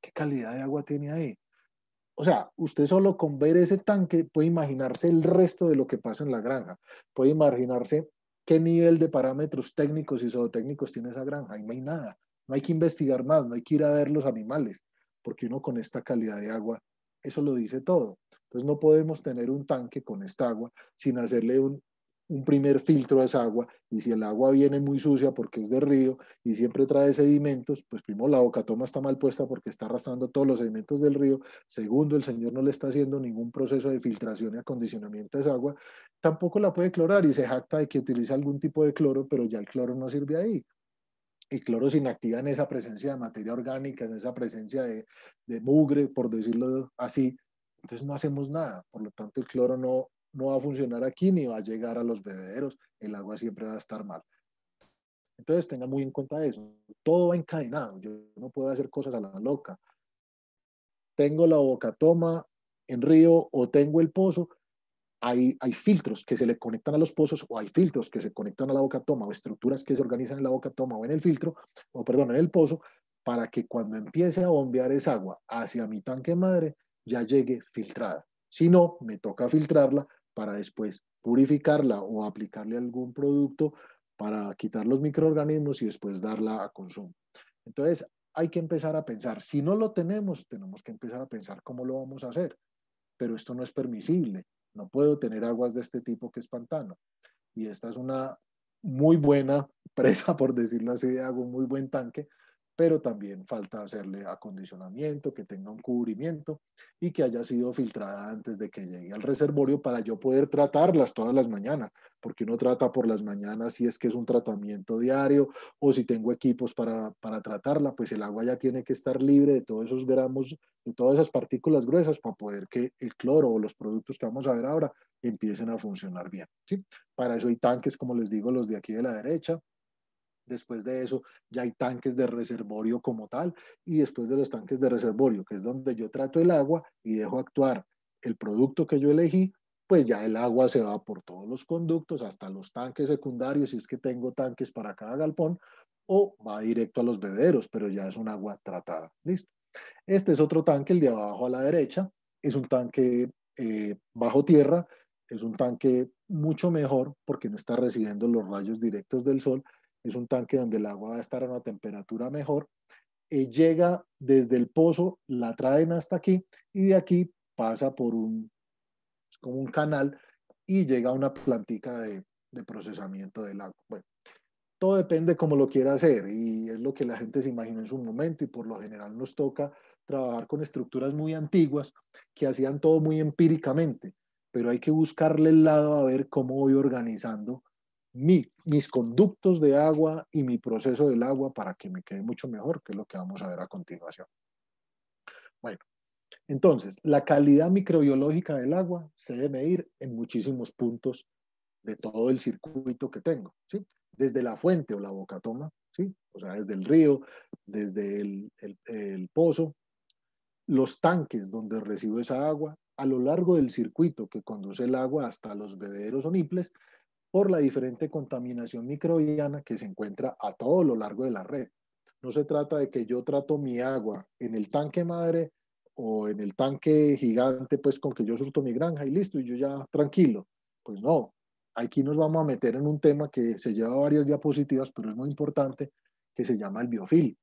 ¿Qué calidad de agua tiene ahí? O sea, usted solo con ver ese tanque puede imaginarse el resto de lo que pasa en la granja, puede imaginarse qué nivel de parámetros técnicos y zootécnicos tiene esa granja. Ahí no hay nada, no hay que investigar más, no hay que ir a ver los animales, porque uno con esta calidad de agua, eso lo dice todo. Entonces no podemos tener un tanque con esta agua sin hacerle un primer filtro a esa agua, y si el agua viene muy sucia porque es de río y siempre trae sedimentos, pues primero la bocatoma está mal puesta porque está arrastrando todos los sedimentos del río. Segundo, el señor no le está haciendo ningún proceso de filtración y acondicionamiento de esa agua. Tampoco la puede clorar y se jacta de que utiliza algún tipo de cloro, pero ya el cloro no sirve ahí. El cloro se inactiva en esa presencia de materia orgánica, en esa presencia de mugre, por decirlo así. Entonces no hacemos nada. Por lo tanto, el cloro no va a funcionar aquí ni va a llegar a los bebederos. El agua siempre va a estar mal. Entonces tengan muy en cuenta eso. Todo va encadenado. Yo no puedo hacer cosas a la loca. Tengo la bocatoma en río o tengo el pozo, hay filtros que se le conectan a los pozos o hay filtros que se conectan a la bocatoma o estructuras que se organizan en la bocatoma o en el filtro, o perdón, en el pozo, para que cuando empiece a bombear esa agua hacia mi tanque madre ya llegue filtrada. Si no, me toca filtrarla para después purificarla o aplicarle algún producto para quitar los microorganismos y después darla a consumo. Entonces, hay que empezar a pensar. Si no lo tenemos, tenemos que empezar a pensar cómo lo vamos a hacer. Pero esto no es permisible. No puedo tener aguas de este tipo que es pantano. Y esta es una muy buena presa, por decirlo así, de agua, un muy buen tanque, pero también falta hacerle acondicionamiento, que tenga un cubrimiento y que haya sido filtrada antes de que llegue al reservorio para yo poder tratarlas todas las mañanas, porque uno trata por las mañanas si es que es un tratamiento diario o si tengo equipos para tratarla, pues el agua ya tiene que estar libre de todos esos gramos, de todas esas partículas gruesas para poder que el cloro o los productos que vamos a ver ahora empiecen a funcionar bien, ¿sí? Para eso hay tanques, como les digo, los de aquí de la derecha. Después de eso ya hay tanques de reservorio como tal y después de los tanques de reservorio, que es donde yo trato el agua y dejo actuar el producto que yo elegí, pues ya el agua se va por todos los conductos hasta los tanques secundarios, si es que tengo tanques para cada galpón, o va directo a los bebederos, pero ya es un agua tratada. Listo. Este es otro tanque, el de abajo a la derecha, es un tanque bajo tierra, es un tanque mucho mejor porque no está recibiendo los rayos directos del sol, es un tanque donde el agua va a estar a una temperatura mejor, llega desde el pozo, la traen hasta aquí y de aquí pasa por como un canal y llega a una plantica de procesamiento del agua. Bueno, todo depende cómo lo quiera hacer y es lo que la gente se imaginó en su momento y por lo general nos toca trabajar con estructuras muy antiguas que hacían todo muy empíricamente, pero hay que buscarle el lado a ver cómo voy organizando mis conductos de agua y mi proceso del agua para que me quede mucho mejor, que es lo que vamos a ver a continuación. Bueno, entonces, la calidad microbiológica del agua se debe medir en muchísimos puntos de todo el circuito que tengo, ¿sí? desde la fuente o la bocatoma, ¿sí? O sea, desde el río, desde el pozo, los tanques donde recibo esa agua, a lo largo del circuito que conduce el agua hasta los bebederos o niples, por la diferente contaminación microbiana que se encuentra a todo lo largo de la red. No se trata de que yo trato mi agua en el tanque madre o en el tanque gigante, pues con que yo surto mi granja y listo, y yo ya tranquilo. Pues no, aquí nos vamos a meter en un tema que se lleva varias diapositivas, pero es muy importante, que se llama el biofil.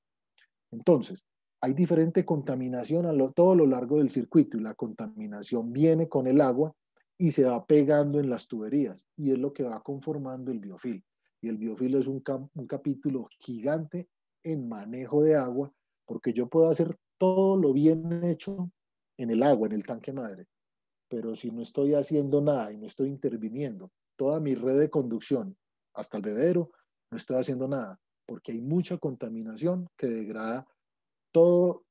Entonces, hay diferente contaminación todo lo largo del circuito y la contaminación viene con el agua y se va pegando en las tuberías y es lo que va conformando el biofil. Y el biofil es un capítulo gigante en manejo de agua porque yo puedo hacer todo lo bien hecho en el agua, en el tanque madre, pero si no estoy haciendo nada y no estoy interviniendo toda mi red de conducción hasta el bebedero, no estoy haciendo nada porque hay mucha contaminación que degrada todo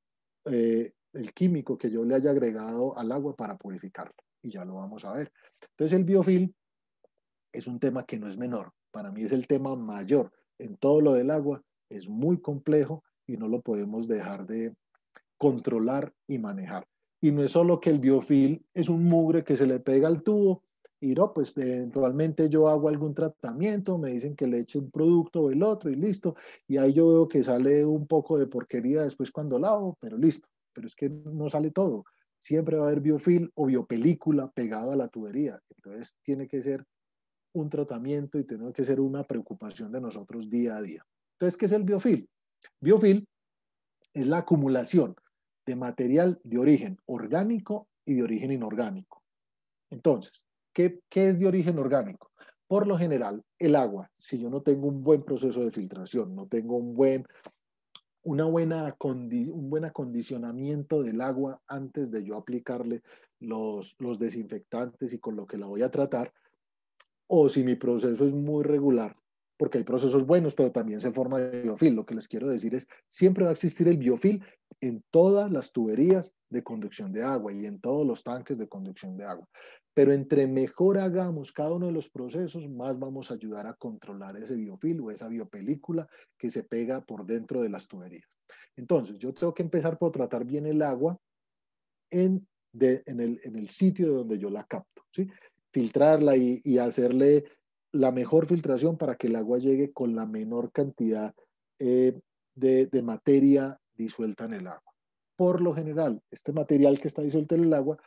el químico que yo le haya agregado al agua para purificarlo. Y ya lo vamos a ver. Entonces el biofilm es un tema que no es menor. Para mí es el tema mayor en todo lo del agua. Es muy complejo y no lo podemos dejar de controlar y manejar. Y no es solo que el biofilm es un mugre que se le pega al tubo y no, pues eventualmente yo hago algún tratamiento, me dicen que le eche un producto o el otro y listo. Y ahí yo veo que sale un poco de porquería después cuando lavo, pero listo. Pero es que no sale todo. Siempre va a haber biofilm o biopelícula pegado a la tubería. Entonces tiene que ser un tratamiento y tiene que ser una preocupación de nosotros día a día. Entonces, ¿qué es el biofilm? Biofilm es la acumulación de material de origen orgánico y de origen inorgánico. Entonces, ¿qué es de origen orgánico? Por lo general, el agua, si yo no tengo un buen proceso de filtración, no tengo un buen acondicionamiento del agua antes de yo aplicarle los desinfectantes y con lo que la voy a tratar, o si mi proceso es muy regular, porque hay procesos buenos, pero también se forma de biofil. Lo que les quiero decir es, siempre va a existir el biofil en todas las tuberías de conducción de agua y en todos los tanques de conducción de agua. Pero entre mejor hagamos cada uno de los procesos, más vamos a ayudar a controlar ese biofil o esa biopelícula que se pega por dentro de las tuberías. Entonces, yo tengo que empezar por tratar bien el agua en el sitio de donde yo la capto, ¿sí? Filtrarla y hacerle la mejor filtración para que el agua llegue con la menor cantidad de materia disuelta en el agua. Por lo general, este material que está disuelto en el agua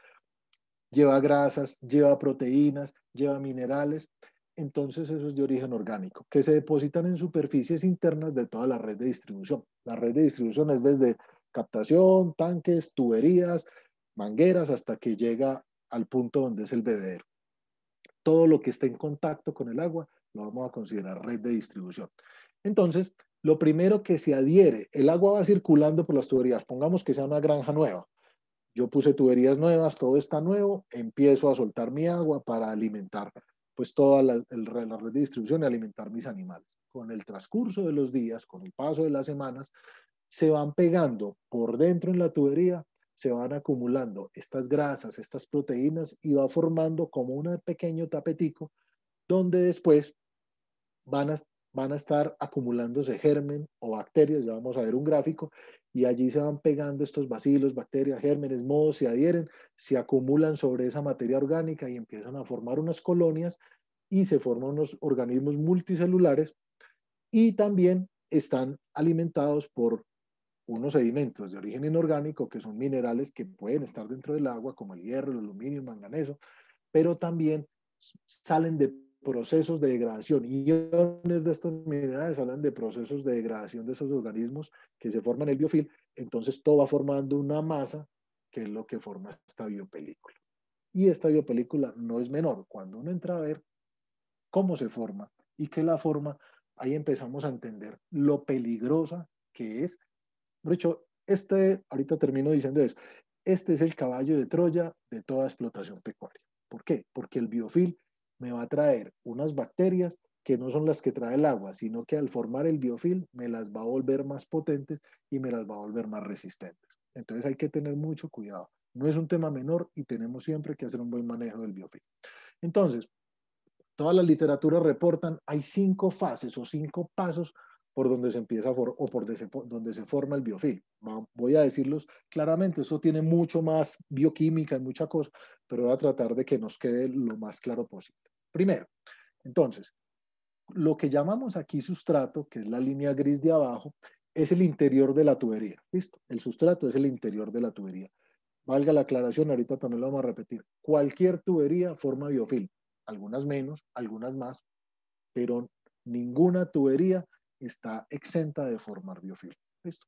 lleva grasas, lleva proteínas, lleva minerales, entonces eso es de origen orgánico, que se depositan en superficies internas de toda la red de distribución. La red de distribución es desde captación, tanques, tuberías, mangueras, hasta que llega al punto donde es el bebedero. Todo lo que esté en contacto con el agua lo vamos a considerar red de distribución. Entonces, lo primero que se adhiere, el agua va circulando por las tuberías, pongamos que sea una granja nueva. Yo puse tuberías nuevas, todo está nuevo, empiezo a soltar mi agua para alimentar pues toda la red de distribución y alimentar mis animales. Con el transcurso de los días, con el paso de las semanas, se van pegando por dentro en la tubería, se van acumulando estas grasas, estas proteínas y va formando como un pequeño tapetico donde después van a, van a estar acumulándose germen o bacterias, ya vamos a ver un gráfico, y allí se van pegando estos bacilos, bacterias, gérmenes, mohos, se adhieren, se acumulan sobre esa materia orgánica y empiezan a formar unas colonias y se forman unos organismos multicelulares y también están alimentados por unos sedimentos de origen inorgánico que son minerales que pueden estar dentro del agua como el hierro, el aluminio, el manganeso, pero también salen de procesos de degradación. Iones de estos minerales salen de procesos de degradación de esos organismos que se forman en el biofil. Entonces todo va formando una masa que es lo que forma esta biopelícula. Y esta biopelícula no es menor. Cuando uno entra a ver cómo se forma y qué la forma, ahí empezamos a entender lo peligrosa que es. De hecho, ahorita termino diciendo eso, este es el caballo de Troya de toda explotación pecuaria. ¿Por qué? Porque el biofil me va a traer unas bacterias que no son las que trae el agua, sino que al formar el biofil me las va a volver más potentes y me las va a volver más resistentes. Entonces hay que tener mucho cuidado. No es un tema menor y tenemos siempre que hacer un buen manejo del biofil. Entonces, Todas las literaturas reportan, hay 5 fases o 5 pasos por donde se empieza o por donde se forma el biofilm. Voy a decirlos claramente, eso tiene mucho más bioquímica y mucha cosa, pero voy a tratar de que nos quede lo más claro posible. Primero, entonces, lo que llamamos aquí sustrato, que es la línea gris de abajo, es el interior de la tubería. ¿Listo? El sustrato es el interior de la tubería. Valga la aclaración, ahorita también lo vamos a repetir. Cualquier tubería forma biofilm, algunas menos, algunas más, pero ninguna tubería está exenta de formar biofilm. ¿Listo?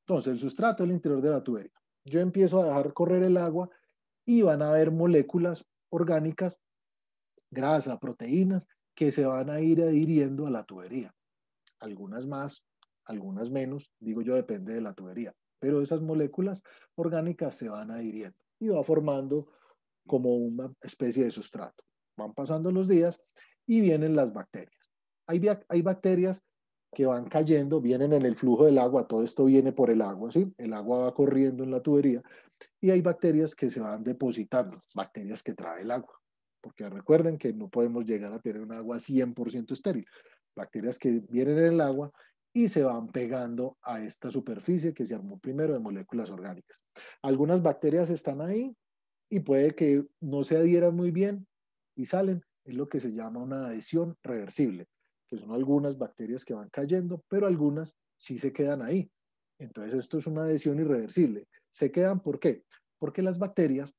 Entonces, el sustrato es el interior de la tubería. Yo empiezo a dejar correr el agua y van a haber moléculas orgánicas, grasa, proteínas, que se van a ir adhiriendo a la tubería. Algunas más, algunas menos, digo yo, depende de la tubería. Pero esas moléculas orgánicas se van adhiriendo y va formando como una especie de sustrato. Van pasando los días y vienen las bacterias. Hay bacterias que van cayendo, vienen en el flujo del agua, todo esto viene por el agua, ¿sí? El agua va corriendo en la tubería y hay bacterias que se van depositando, bacterias que trae el agua, porque recuerden que no podemos llegar a tener un agua 100% estéril, bacterias que vienen en el agua y se van pegando a esta superficie que se armó primero de moléculas orgánicas. Algunas bacterias están ahí y puede que no se adhieran muy bien y salen. Es lo que se llama una adhesión reversible, que son algunas bacterias que van cayendo, pero algunas sí se quedan ahí. Entonces esto es una adhesión irreversible. ¿Se quedan por qué? Porque las bacterias,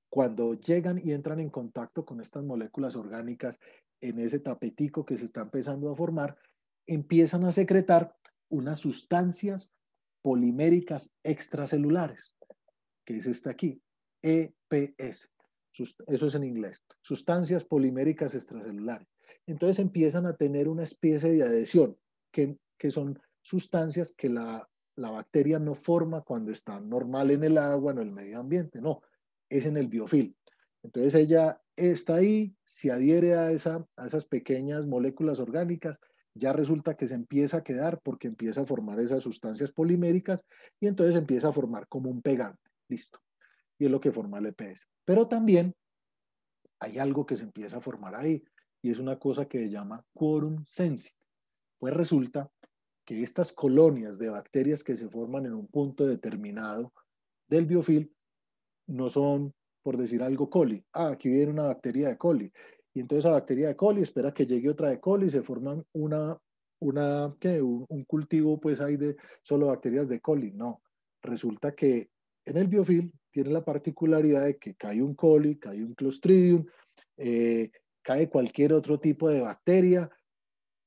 cuando llegan y entran en contacto con estas moléculas orgánicas en ese tapetico que se está empezando a formar, empiezan a secretar unas sustancias poliméricas extracelulares, que es esta aquí, EPS. Eso es en inglés, sustancias poliméricas extracelulares. Entonces empiezan a tener una especie de adhesión, que son sustancias que la bacteria no forma cuando está normal en el agua, en el medio ambiente, no, es en el biofilm. Entonces ella está ahí, se adhiere a esas pequeñas moléculas orgánicas, ya resulta que se empieza a quedar porque empieza a formar esas sustancias poliméricas y entonces empieza a formar como un pegante. Listo. Y es lo que forma el EPS. Pero también hay algo que se empieza a formar ahí y es una cosa que se llama quorum sensing. Pues resulta que estas colonias de bacterias que se forman en un punto determinado del biofilm no son, por decir algo, coli. Ah, aquí viene una bacteria de coli. Y entonces esa bacteria de coli espera que llegue otra de coli y se forman un cultivo pues hay de solo bacterias de coli. No, resulta que en el biofilm tiene la particularidad de que cae un coli, cae un clostridium, eh, cae cualquier otro tipo de bacteria,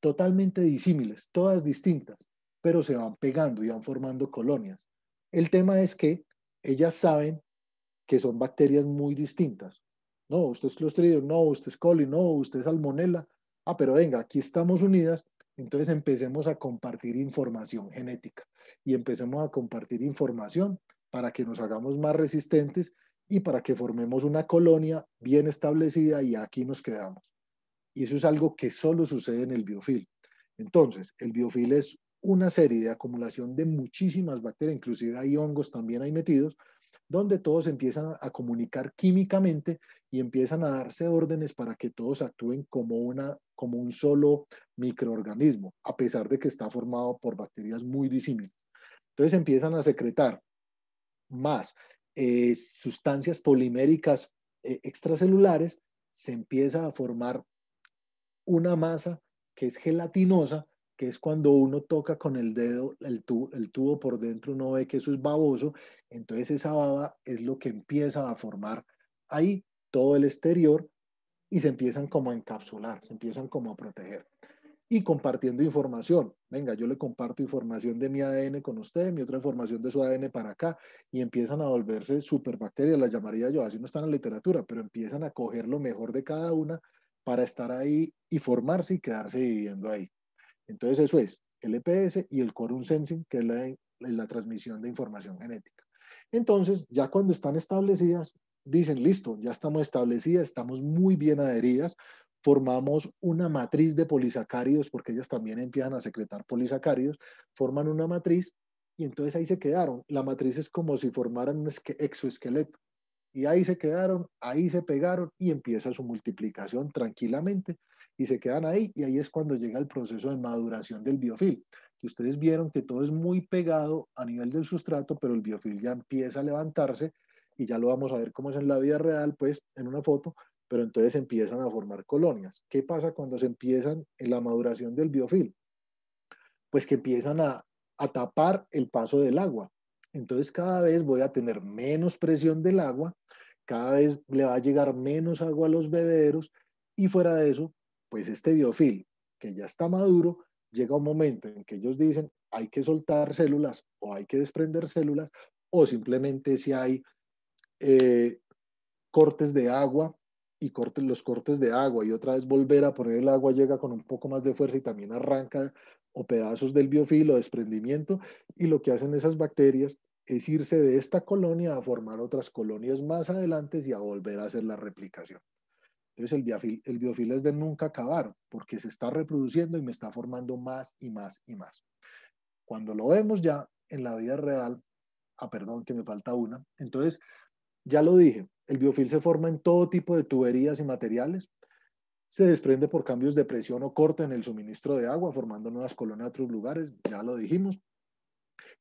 totalmente disímiles, todas distintas, pero se van pegando y van formando colonias. El tema es que ellas saben que son bacterias muy distintas. No, usted es Clostridium, no, usted es coli, no, usted es Salmonella. Ah, pero venga, aquí estamos unidas, entonces empecemos a compartir información genética y empecemos a compartir información para que nos hagamos más resistentes y para que formemos una colonia bien establecida y aquí nos quedamos. Y eso es algo que solo sucede en el biofilm. Entonces, el biofilm es una serie de acumulación de muchísimas bacterias, inclusive hay hongos también ahí metidos, donde todos empiezan a comunicar químicamente y empiezan a darse órdenes para que todos actúen como un solo microorganismo, a pesar de que está formado por bacterias muy disímiles. Entonces empiezan a secretar más sustancias poliméricas extracelulares, se empieza a formar una masa que es gelatinosa, que es cuando uno toca con el dedo el tubo por dentro, uno ve que eso es baboso, entonces esa baba es lo que empieza a formar ahí todo el exterior y se empiezan como a encapsular, se empiezan como a proteger. Y compartiendo información. Venga, yo le comparto información de mi ADN con usted, mi otra información de su ADN para acá, y empiezan a volverse superbacterias, las llamaría yo, así no está en la literatura, pero empiezan a coger lo mejor de cada una para estar ahí y formarse y quedarse viviendo ahí. Entonces eso es el EPS y el quorum sensing, que es la transmisión de información genética. Entonces, ya cuando están establecidas, dicen, listo, ya estamos establecidas, estamos muy bien adheridas, formamos una matriz de polisacáridos, porque ellas también empiezan a secretar polisacáridos, forman una matriz y entonces ahí se quedaron. La matriz es como si formaran un exoesqueleto. Y ahí se quedaron, ahí se pegaron y empieza su multiplicación tranquilamente y se quedan ahí y ahí es cuando llega el proceso de maduración del biofil. Que ustedes vieron que todo es muy pegado a nivel del sustrato, pero el biofil ya empieza a levantarse y ya lo vamos a ver cómo es en la vida real, pues en una foto, pero entonces empiezan a formar colonias. ¿Qué pasa cuando se empiezan en la maduración del biofil? Pues que empiezan a tapar el paso del agua. Entonces cada vez voy a tener menos presión del agua, cada vez le va a llegar menos agua a los bebederos y fuera de eso, pues este biofil que ya está maduro, llega un momento en que ellos dicen hay que soltar células o hay que desprender células o simplemente si hay eh, cortes de agua y los cortes de agua y otra vez volver a poner el agua llega con un poco más de fuerza y también arranca o pedazos del biofil o desprendimiento y lo que hacen esas bacterias es irse de esta colonia a formar otras colonias más adelante y a volver a hacer la replicación. Entonces el biofil es de nunca acabar porque se está reproduciendo y me está formando más y más y más. Cuando lo vemos ya en la vida real, perdón que me falta una, entonces ya lo dije, el biofil se forma en todo tipo de tuberías y materiales, se desprende por cambios de presión o corte en el suministro de agua, formando nuevas colonias en otros lugares, ya lo dijimos,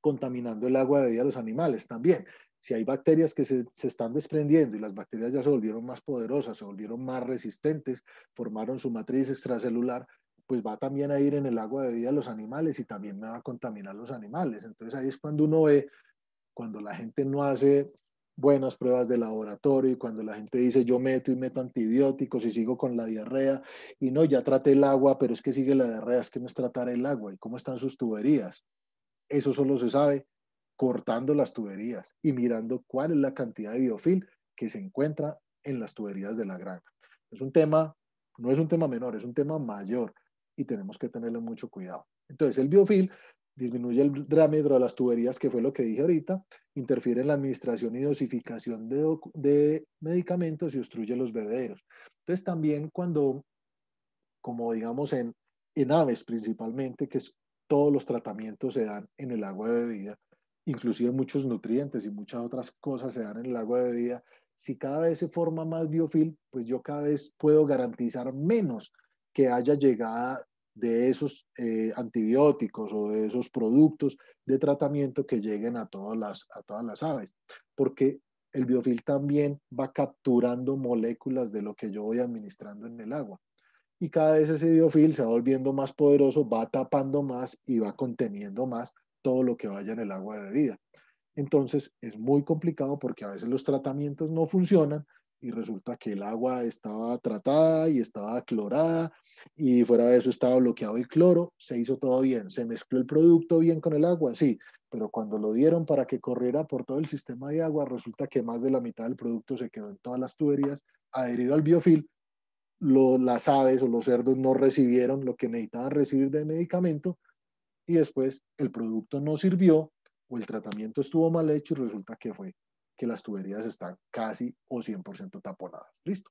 contaminando el agua de vida de los animales también. Si hay bacterias que se están desprendiendo y las bacterias ya se volvieron más poderosas, se volvieron más resistentes, formaron su matriz extracelular, pues va también a ir en el agua de vida de los animales y también me va a contaminar los animales. Entonces ahí es cuando uno ve, cuando la gente no hace buenas pruebas de laboratorio y cuando la gente dice yo meto y meto antibióticos y sigo con la diarrea y no, ya traté el agua, pero es que sigue la diarrea, es que no es tratar el agua y cómo están sus tuberías. Eso solo se sabe cortando las tuberías y mirando cuál es la cantidad de biofil que se encuentra en las tuberías de la granja. Es un tema, no es un tema menor, es un tema mayor y tenemos que tenerle mucho cuidado. Entonces, el biofil disminuye el diámetro de las tuberías, que fue lo que dije ahorita, interfiere en la administración y dosificación de medicamentos y obstruye los bebederos. Entonces, también cuando, como digamos en aves principalmente, que es, todos los tratamientos se dan en el agua de bebida, inclusive muchos nutrientes y muchas otras cosas se dan en el agua de bebida. Si cada vez se forma más biofil, pues yo cada vez puedo garantizar menos que haya llegada de esos antibióticos o de esos productos de tratamiento que lleguen a todas las aves, porque el biofil también va capturando moléculas de lo que yo voy administrando en el agua y cada vez ese biofil se va volviendo más poderoso, va tapando más y va conteniendo más todo lo que vaya en el agua de bebida. Entonces es muy complicado porque a veces los tratamientos no funcionan y resulta que el agua estaba tratada y estaba clorada y fuera de eso estaba bloqueado el cloro, se hizo todo bien, se mezcló el producto bien con el agua, sí, pero cuando lo dieron para que corriera por todo el sistema de agua, resulta que más de la mitad del producto se quedó en todas las tuberías adherido al biofil, las aves o los cerdos no recibieron lo que necesitaban recibir de medicamento y después el producto no sirvió o el tratamiento estuvo mal hecho y resulta que fue que las tuberías están casi o 100% taponadas. Listo.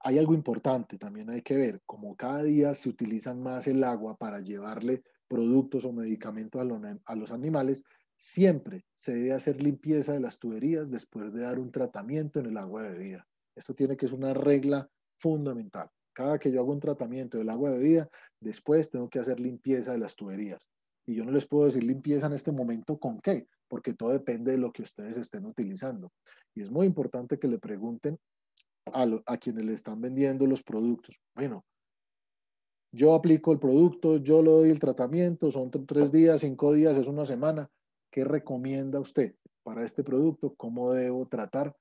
Hay algo importante, también hay que ver, como cada día se utilizan más el agua para llevarle productos o medicamentos a los animales, siempre se debe hacer limpieza de las tuberías después de dar un tratamiento en el agua de bebida. Esto tiene que ser una regla fundamental. Cada que yo hago un tratamiento del agua de bebida, después tengo que hacer limpieza de las tuberías. Y yo no les puedo decir limpieza en este momento con qué, porque todo depende de lo que ustedes estén utilizando. Y es muy importante que le pregunten a quienes le están vendiendo los productos. Bueno, yo aplico el producto, yo le doy el tratamiento, son 3 días, 5 días, es una semana. ¿Qué recomienda usted para este producto? ¿Cómo debo tratar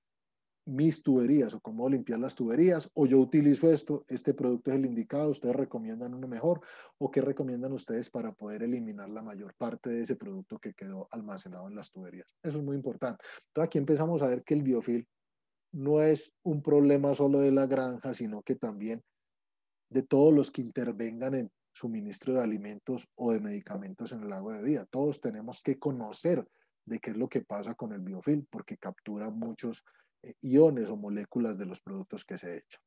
mis tuberías o cómo limpiar las tuberías? O yo utilizo esto, este producto es el indicado, ustedes recomiendan uno mejor o qué recomiendan ustedes para poder eliminar la mayor parte de ese producto que quedó almacenado en las tuberías. Eso es muy importante. Entonces aquí empezamos a ver que el biofil no es un problema solo de la granja, sino que también de todos los que intervengan en suministro de alimentos o de medicamentos en el agua de vida. Todos tenemos que conocer de qué es lo que pasa con el biofil, porque captura muchos iones o moléculas de los productos que se echan.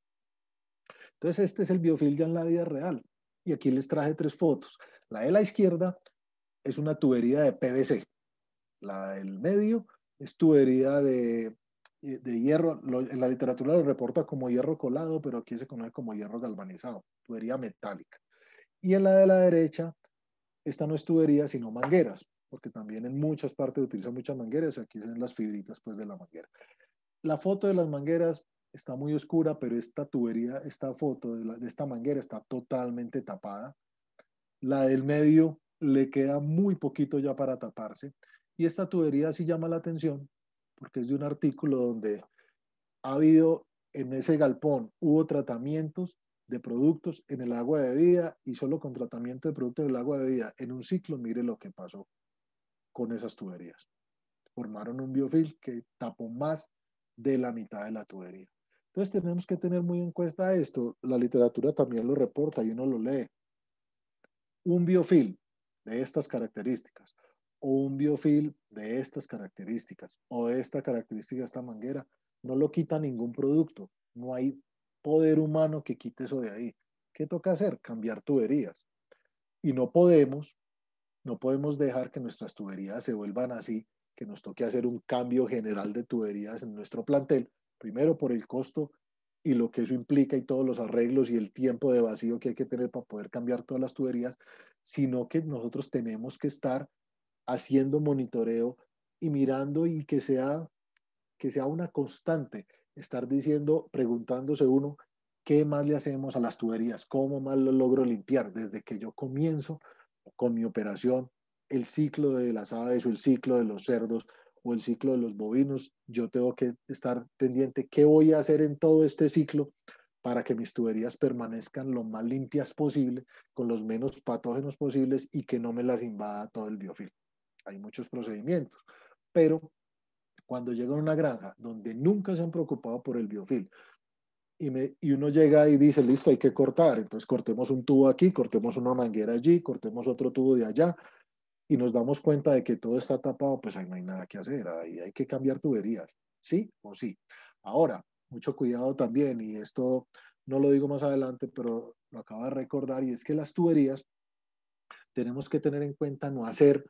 Entonces, este es el biofil ya en la vida real. Y aquí les traje 3 fotos. La de la izquierda es una tubería de PVC. La del medio es tubería de de hierro, en la literatura lo reporta como hierro colado, pero aquí se conoce como hierro galvanizado, tubería metálica. Y en la de la derecha, esta no es tubería, sino mangueras, porque también en muchas partes utilizan muchas mangueras, aquí se ven las fibritas pues de la manguera. La foto de las mangueras está muy oscura, pero esta tubería, esta foto de esta manguera está totalmente tapada. La del medio le queda muy poquito ya para taparse. Y esta tubería sí llama la atención porque es de un artículo donde ha habido en ese galpón, hubo tratamientos de productos en el agua de bebida y solo con tratamiento de productos del agua de bebida en un ciclo, mire lo que pasó con esas tuberías. Formaron un biofilm que tapó más de la mitad de la tubería. Entonces tenemos que tener muy en cuenta esto. La literatura también lo reporta y uno lo lee. Un biofilm de estas características o un biofilm de estas características o de esta característica de esta manguera no lo quita ningún producto. No hay poder humano que quite eso de ahí. ¿Qué toca hacer? Cambiar tuberías. Y no podemos dejar que nuestras tuberías se vuelvan así, que nos toque hacer un cambio general de tuberías en nuestro plantel, primero por el costo y lo que eso implica y todos los arreglos y el tiempo de vacío que hay que tener para poder cambiar todas las tuberías, sino que nosotros tenemos que estar haciendo monitoreo y mirando y que sea una constante, estar diciendo, preguntándose uno, ¿qué más le hacemos a las tuberías? ¿Cómo más lo logro limpiar? Desde que yo comienzo con mi operación, el ciclo de las aves o el ciclo de los cerdos o el ciclo de los bovinos, yo tengo que estar pendiente qué voy a hacer en todo este ciclo para que mis tuberías permanezcan lo más limpias posible, con los menos patógenos posibles y que no me las invada todo el biofilm. Hay muchos procedimientos, pero cuando llega a una granja donde nunca se han preocupado por el biofilm y uno llega y dice, listo, hay que cortar, entonces cortemos un tubo aquí, cortemos una manguera allí, cortemos otro tubo de allá, y nos damos cuenta de que todo está tapado, pues ahí no hay nada que hacer, ahí hay que cambiar tuberías, sí o sí. Ahora, mucho cuidado también, y esto no lo digo más adelante, pero lo acabo de recordar, y es que las tuberías tenemos que tener en cuenta no hacer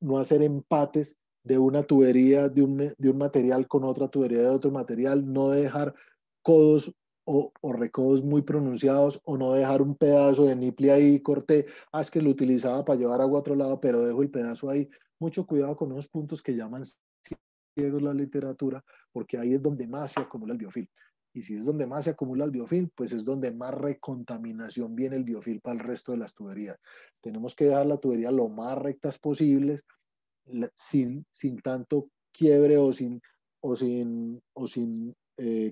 empates de una tubería de un material con otra tubería de otro material, no dejar codos o recodos muy pronunciados o no dejar un pedazo de niple ahí, corté, es que lo utilizaba para llevar agua a otro lado, pero dejo el pedazo ahí. Mucho cuidado con unos puntos que llaman ciegos la literatura, porque ahí es donde más se acumula el biofilm. Y si es donde más se acumula el biofilm, pues es donde más recontaminación viene el biofilm para el resto de las tuberías. Tenemos que dejar la tubería lo más rectas posibles, sin tanto quiebre o sin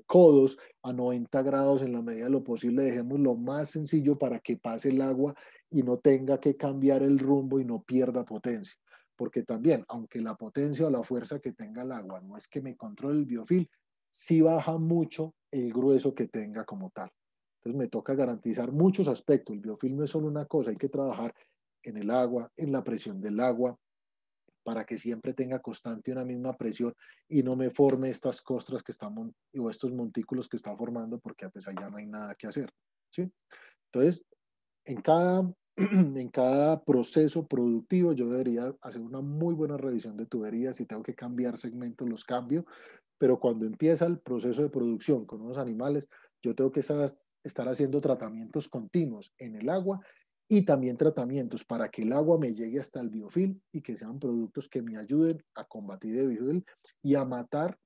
codos a 90 grados en la medida de lo posible. Dejemos lo más sencillo para que pase el agua y no tenga que cambiar el rumbo y no pierda potencia. Porque también, aunque la potencia o la fuerza que tenga el agua no es que me controle el biofilm, sí baja mucho el grueso que tenga como tal. Entonces me toca garantizar muchos aspectos. El biofilm no es solo una cosa, hay que trabajar en el agua, en la presión del agua, para que siempre tenga constante una misma presión y no me forme estas costras que están, o estos montículos que está formando, porque pues allá no hay nada que hacer, ¿sí? Entonces, en cada, en cada proceso productivo yo debería hacer una muy buena revisión de tuberías. Si tengo que cambiar segmentos, los cambio, pero cuando empieza el proceso de producción con unos animales, yo tengo que estar haciendo tratamientos continuos en el agua y también tratamientos para que el agua me llegue hasta el biofilm y que sean productos que me ayuden a combatir el biofilm y a matar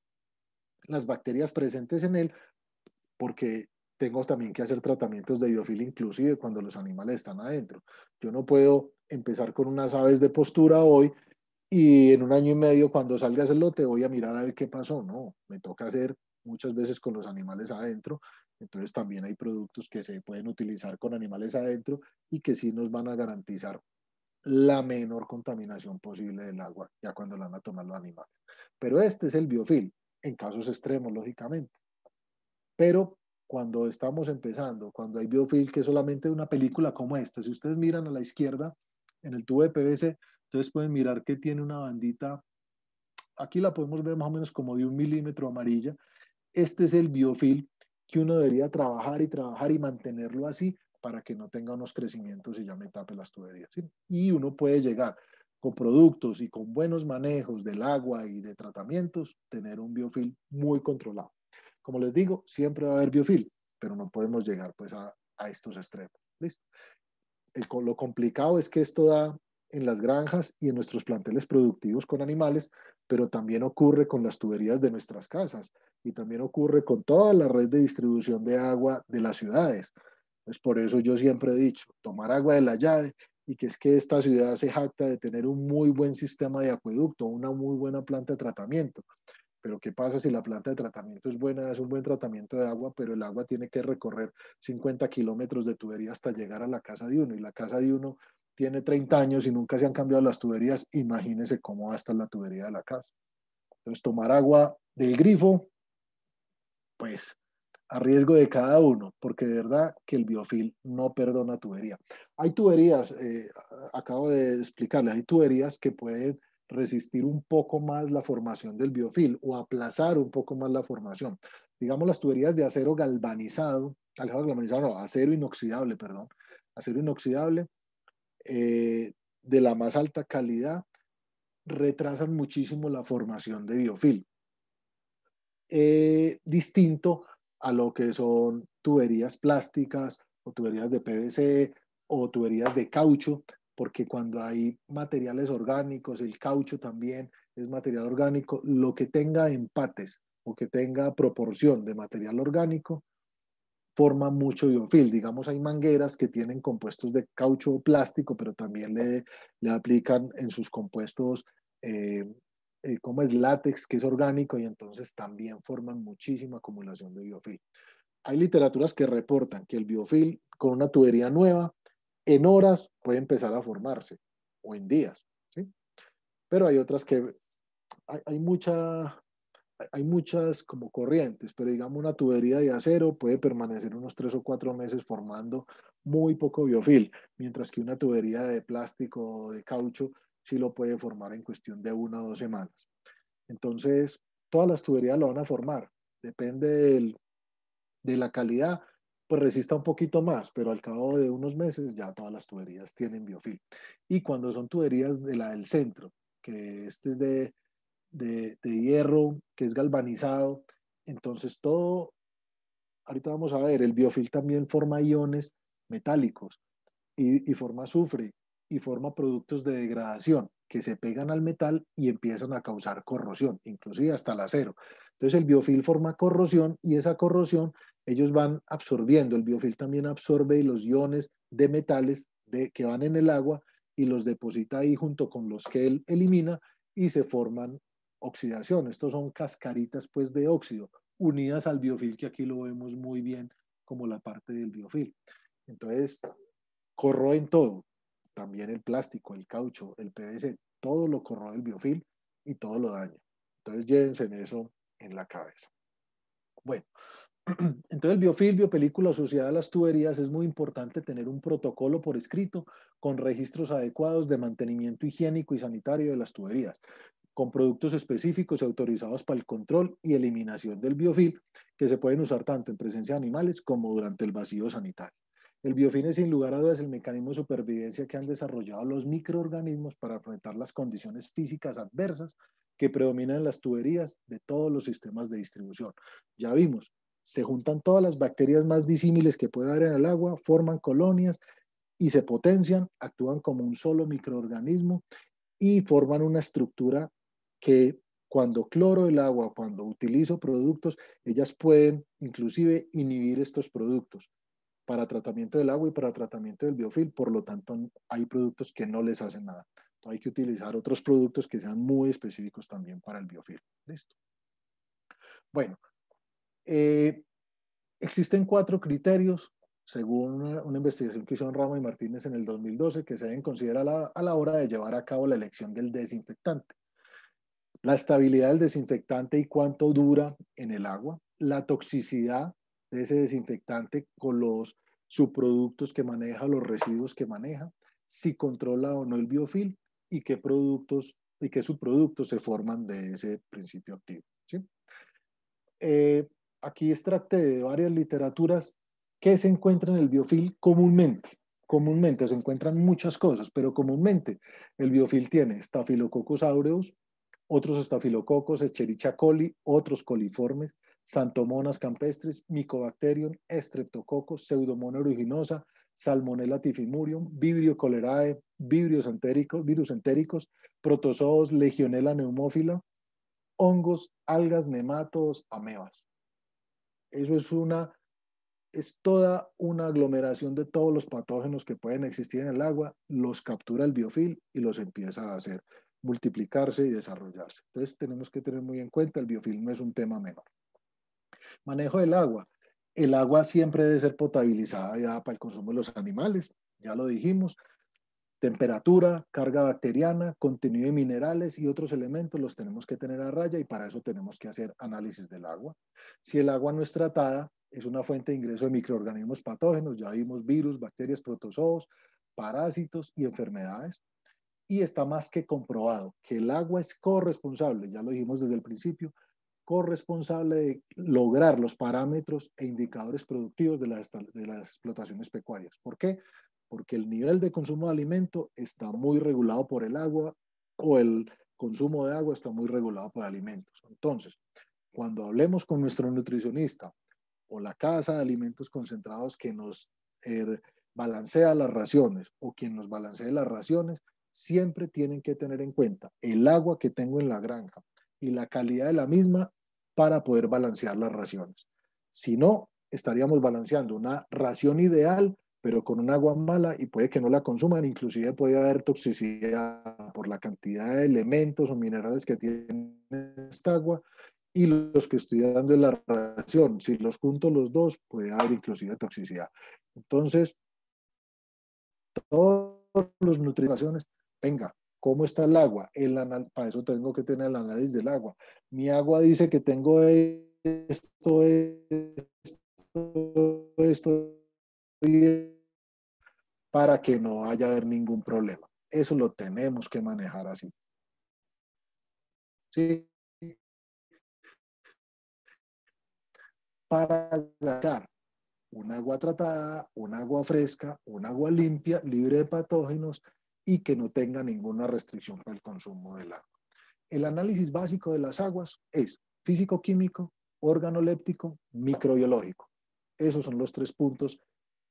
las bacterias presentes en él, porque tengo también que hacer tratamientos de biofilm inclusive cuando los animales están adentro. Yo no puedo empezar con unas aves de postura hoy y en un año y medio cuando salga ese lote voy a mirar a ver qué pasó. No, me toca hacer muchas veces con los animales adentro. Entonces también hay productos que se pueden utilizar con animales adentro y que sí nos van a garantizar la menor contaminación posible del agua, ya cuando la van a tomar los animales. Pero este es el biofilm, en casos extremos, lógicamente. Pero cuando estamos empezando, cuando hay biofilm, que es solamente una película como esta, si ustedes miran a la izquierda, en el tubo de PVC, ustedes pueden mirar que tiene una bandita, aquí la podemos ver más o menos como de 1 milímetro amarilla. Este es el biofilm que uno debería trabajar y mantenerlo así para que no tenga unos crecimientos y ya me tape las tuberías, ¿sí? Y uno puede llegar con productos y con buenos manejos del agua y de tratamientos, tener un biofilm muy controlado. Como les digo, siempre va a haber biofilm, pero no podemos llegar pues a estos extremos. ¿Listo? Lo complicado es que esto da en las granjas y en nuestros planteles productivos con animales, pero también ocurre con las tuberías de nuestras casas y también ocurre con toda la red de distribución de agua de las ciudades. Pues por eso yo siempre he dicho, tomar agua de la llave, y que es que esta ciudad se jacta de tener un muy buen sistema de acueducto, una muy buena planta de tratamiento. Pero ¿qué pasa si la planta de tratamiento es buena, es un buen tratamiento de agua, pero el agua tiene que recorrer 50 kilómetros de tubería hasta llegar a la casa de uno, y la casa de uno tiene 30 años y nunca se han cambiado las tuberías? Imagínense cómo va a estar la tubería de la casa. Entonces, tomar agua del grifo, pues a riesgo de cada uno, porque de verdad que el biofil no perdona tubería. Hay tuberías, acabo de explicarles, hay tuberías que pueden resistir un poco más la formación del biofil o aplazar un poco más la formación. Digamos las tuberías de acero galvanizado, no, acero inoxidable, perdón, acero inoxidable, de la más alta calidad, retrasan muchísimo la formación de biofil. Distinto a lo que son tuberías plásticas o tuberías de PVC o tuberías de caucho, porque cuando hay materiales orgánicos, el caucho también es material orgánico, lo que tenga empates o que tenga proporción de material orgánico forma mucho biofil. Digamos, hay mangueras que tienen compuestos de caucho o plástico, pero también le aplican en sus compuestos eh, como es látex, que es orgánico, y entonces también forman muchísima acumulación de biofil. Hay literaturas que reportan que el biofil con una tubería nueva en horas puede empezar a formarse o en días, ¿sí? Pero hay otras que hay hay muchas como corrientes, pero digamos una tubería de acero puede permanecer unos 3 o 4 meses formando muy poco biofil, mientras que una tubería de plástico o de caucho sí lo puede formar en cuestión de 1 o 2 semanas. Entonces, todas las tuberías lo van a formar, depende de la calidad, pues resista un poquito más, pero al cabo de unos meses ya todas las tuberías tienen biofil. Y cuando son tuberías de la del centro, que este es de hierro, que es galvanizado, entonces todo, ahorita vamos a ver, el biofil también forma iones metálicos y forma azufre y forma productos de degradación que se pegan al metal y empiezan a causar corrosión, inclusive hasta el acero. Entonces el biofil forma corrosión y esa corrosión ellos van absorbiendo. El biofil también absorbe los iones de metales que van en el agua y los deposita ahí junto con los que él elimina y se forman oxidación. Estos son cascaritas pues de óxido unidas al biofil, que aquí lo vemos muy bien como la parte del biofil. Entonces, corroen todo, también el plástico, el caucho, el PVC, todo lo corroe el biofil y todo lo daña. Entonces, llévense en eso en la cabeza. Bueno, entonces el biofil, biopelícula asociada a las tuberías, es muy importante tener un protocolo por escrito con registros adecuados de mantenimiento higiénico y sanitario de las tuberías, con productos específicos y autorizados para el control y eliminación del biofil, que se pueden usar tanto en presencia de animales como durante el vacío sanitario. El biofil es sin lugar a dudas el mecanismo de supervivencia que han desarrollado los microorganismos para enfrentar las condiciones físicas adversas que predominan en las tuberías de todos los sistemas de distribución. Ya vimos, se juntan todas las bacterias más disímiles que puede haber en el agua, forman colonias y se potencian, actúan como un solo microorganismo y forman una estructura que cuando cloro el agua, cuando utilizo productos, ellas pueden inclusive inhibir estos productos para tratamiento del agua y para tratamiento del biofil. Por lo tanto, hay productos que no les hacen nada. Entonces, hay que utilizar otros productos que sean muy específicos también para el biofil. Listo. Bueno, eh, existen 4 criterios, según una investigación que hizo Rama y Martínez en el 2012, que se deben considerar a la hora de llevar a cabo la elección del desinfectante. La estabilidad del desinfectante y cuánto dura en el agua, la toxicidad de ese desinfectante con los subproductos que maneja, los residuos que maneja, si controla o no el biofil y qué productos y qué subproductos se forman de ese principio activo. ¿Sí? Eh, Aquí extracté de varias literaturas que se encuentran en el biofil comúnmente. comúnmente se encuentran muchas cosas, pero comúnmente el biofil tiene Staphylococcus aureus, otros estafilococos, Escherichia coli, otros coliformes, Xanthomonas campestris, Mycobacterium, Streptococcus, Pseudomonas aeruginosa, Salmonella typhimurium, Vibrio cholerae, virus entéricos, protozoos, Legionella pneumófila, hongos, algas, nematodos, amebas. Eso es toda una aglomeración de todos los patógenos que pueden existir en el agua, los captura el biofil y los empieza a hacer multiplicarse y desarrollarse. Entonces tenemos que tener muy en cuenta, el biofil no es un tema menor. Manejo del agua. El agua siempre debe ser potabilizada ya para el consumo de los animales, ya lo dijimos. Temperatura, carga bacteriana, contenido de minerales y otros elementos los tenemos que tener a raya y para eso tenemos que hacer análisis del agua. Si el agua no es tratada, es una fuente de ingreso de microorganismos patógenos, ya vimos virus, bacterias, protozoos, parásitos y enfermedades. Y está más que comprobado que el agua es corresponsable, ya lo dijimos desde el principio, corresponsable de lograr los parámetros e indicadores productivos de las explotaciones pecuarias. ¿Por qué? Porque el nivel de consumo de alimento está muy regulado por el agua o el consumo de agua está muy regulado por alimentos. Entonces, cuando hablemos con nuestro nutricionista o la casa de alimentos concentrados que nos balancea las raciones o quien nos balancee las raciones, siempre tienen que tener en cuenta el agua que tengo en la granja y la calidad de la misma para poder balancear las raciones. Si no, estaríamos balanceando una ración ideal pero con un agua mala y puede que no la consuman, inclusive puede haber toxicidad por la cantidad de elementos o minerales que tiene esta agua y los que estoy dando en la ración. Si los junto los dos, puede haber inclusive toxicidad. Entonces, todos los nutrientes, venga, ¿cómo está el agua? Para eso tengo que tener el análisis del agua. Mi agua dice que tengo esto para que no vaya a haber ningún problema. Eso lo tenemos que manejar así. ¿Sí? Para gastar un agua tratada, un agua fresca, un agua limpia, libre de patógenos y que no tenga ninguna restricción para el consumo del agua. El análisis básico de las aguas es físico-químico, organoléptico, microbiológico. Esos son los 3 puntos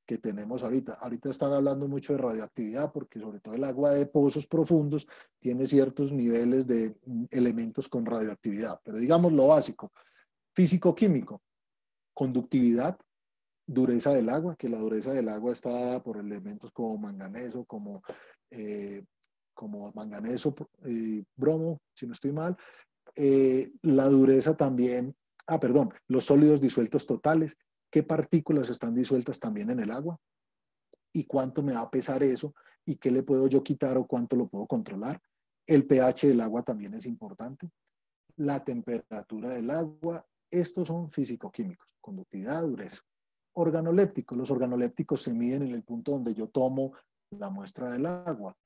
que tenemos ahorita. Ahorita están hablando mucho de radioactividad porque sobre todo el agua de pozos profundos tiene ciertos niveles de elementos con radioactividad. Pero digamos lo básico, físico-químico, conductividad, dureza del agua, que la dureza del agua está dada por elementos como manganeso, como manganeso, bromo, si no estoy mal. La dureza también, los sólidos disueltos totales, qué partículas están disueltas también en el agua y cuánto me va a pesar eso y qué le puedo yo quitar o cuánto lo puedo controlar. El pH del agua también es importante. La temperatura del agua, estos son físico-químicos, conductividad, dureza. Organolépticos, los organolépticos se miden en el punto donde yo tomo la muestra del agua.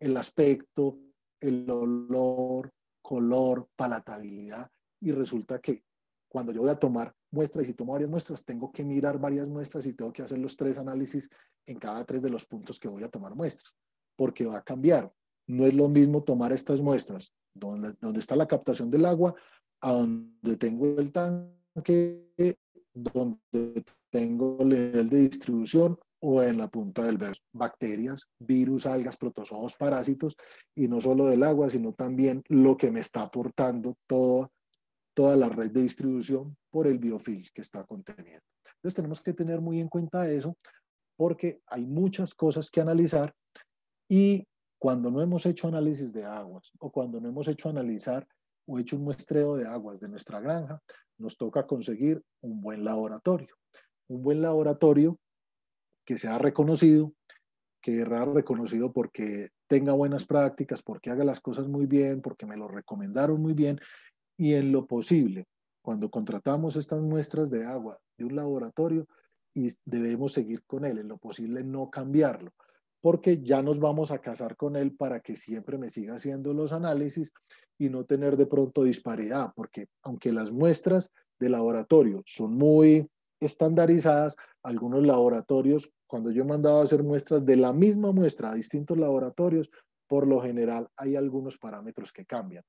El aspecto, el olor, color, palatabilidad, y resulta que cuando yo voy a tomar muestras y si tomo varias muestras, tengo que mirar varias muestras y tengo que hacer los 3 análisis en cada 3 de los puntos que voy a tomar muestras, porque va a cambiar. No es lo mismo tomar estas muestras donde está la captación del agua, a donde tengo el tanque, donde tengo el nivel de distribución o en la punta del verso. Bacterias, virus, algas, protozoos, parásitos, y no solo del agua, sino también lo que me está aportando toda la red de distribución por el biofil que está conteniendo. Entonces tenemos que tener muy en cuenta eso porque hay muchas cosas que analizar y cuando no hemos hecho análisis de aguas o cuando no hemos hecho analizar o hecho un muestreo de aguas de nuestra granja, nos toca conseguir un buen laboratorio. Un buen laboratorio que sea reconocido, que sea reconocido porque tenga buenas prácticas, porque haga las cosas muy bien, porque me lo recomendaron muy bien y en lo posible, cuando contratamos estas muestras de agua de un laboratorio, y debemos seguir con él, en lo posible no cambiarlo, porque ya nos vamos a casar con él para que siempre me siga haciendo los análisis y no tener de pronto disparidad, porque aunque las muestras de laboratorio son muy estandarizadas, algunos laboratorios, cuando yo he mandado a hacer muestras de la misma muestra a distintos laboratorios, por lo general hay algunos parámetros que cambian.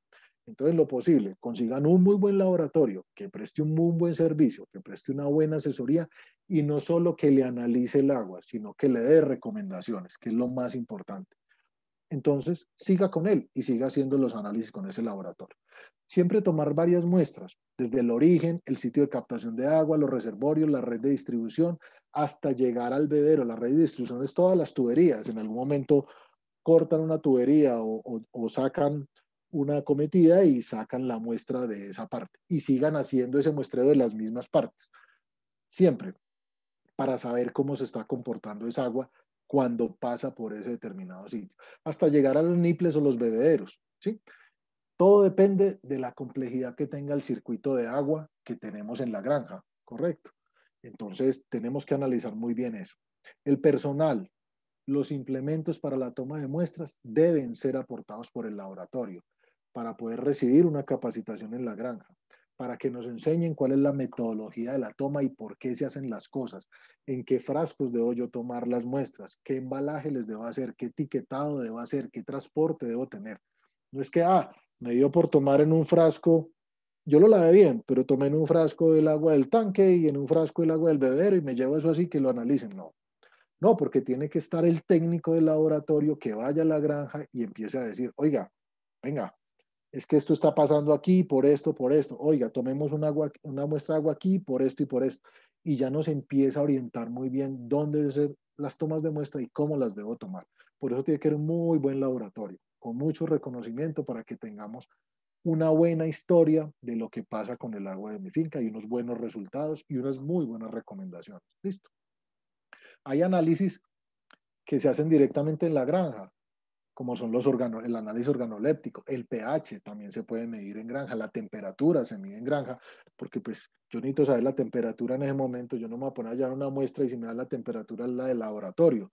Entonces, lo posible, consigan un muy buen laboratorio, que preste un muy buen servicio, que preste una buena asesoría y no solo que le analice el agua, sino que le dé recomendaciones, que es lo más importante. Entonces, siga con él y siga haciendo los análisis con ese laboratorio. Siempre tomar varias muestras, desde el origen, el sitio de captación de agua, los reservorios, la red de distribución, hasta llegar al bebedero. La red de distribución es todas las tuberías. En algún momento cortan una tubería o sacan una acometida y sacan la muestra de esa parte. Y sigan haciendo ese muestreo de las mismas partes. Siempre para saber cómo se está comportando esa agua cuando pasa por ese determinado sitio, hasta llegar a los niples o los bebederos, ¿sí? Todo depende de la complejidad que tenga el circuito de agua que tenemos en la granja, ¿correcto? Entonces, tenemos que analizar muy bien eso. El personal, los implementos para la toma de muestras deben ser aportados por el laboratorio para poder recibir una capacitación en la granja, para que nos enseñen cuál es la metodología de la toma y por qué se hacen las cosas, en qué frascos debo yo tomar las muestras, qué embalaje les debo hacer, qué etiquetado debo hacer, qué transporte debo tener. No es que, me dio por tomar en un frasco, yo lo lavé bien, pero tomé en un frasco el agua del tanque y en un frasco el agua del bebedero y me llevo eso así que lo analicen. No, no, porque tiene que estar el técnico del laboratorio que vaya a la granja y empiece a decir, oiga, venga, es que esto está pasando aquí por esto, oiga, tomemos una muestra de agua aquí por esto y por esto. Y ya nos empieza a orientar muy bien dónde deben ser las tomas de muestra y cómo las debo tomar. Por eso tiene que ser un muy buen laboratorio, con mucho reconocimiento para que tengamos una buena historia de lo que pasa con el agua de mi finca y unos buenos resultados y unas muy buenas recomendaciones. Listo. Hay análisis que se hacen directamente en la granja, como son el análisis organoléptico, el pH también se puede medir en granja, la temperatura se mide en granja, porque pues yo necesito saber la temperatura en ese momento, yo no me voy a poner allá una muestra y si me da la temperatura es la del laboratorio.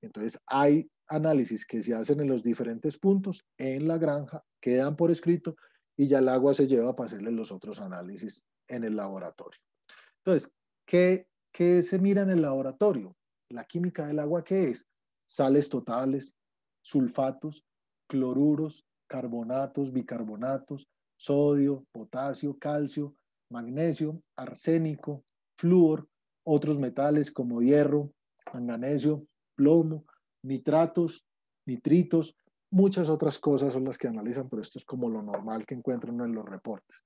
Entonces hay análisis que se hacen en los diferentes puntos en la granja, quedan por escrito y ya el agua se lleva para hacerle los otros análisis en el laboratorio. Entonces, ¿qué se mira en el laboratorio? La química del agua, ¿qué es? Sales totales, sulfatos, cloruros, carbonatos, bicarbonatos, sodio, potasio, calcio, magnesio, arsénico, flúor, otros metales como hierro, manganesio, plomo, nitratos, nitritos, muchas otras cosas son las que analizan, pero esto es como lo normal que encuentran en los reportes.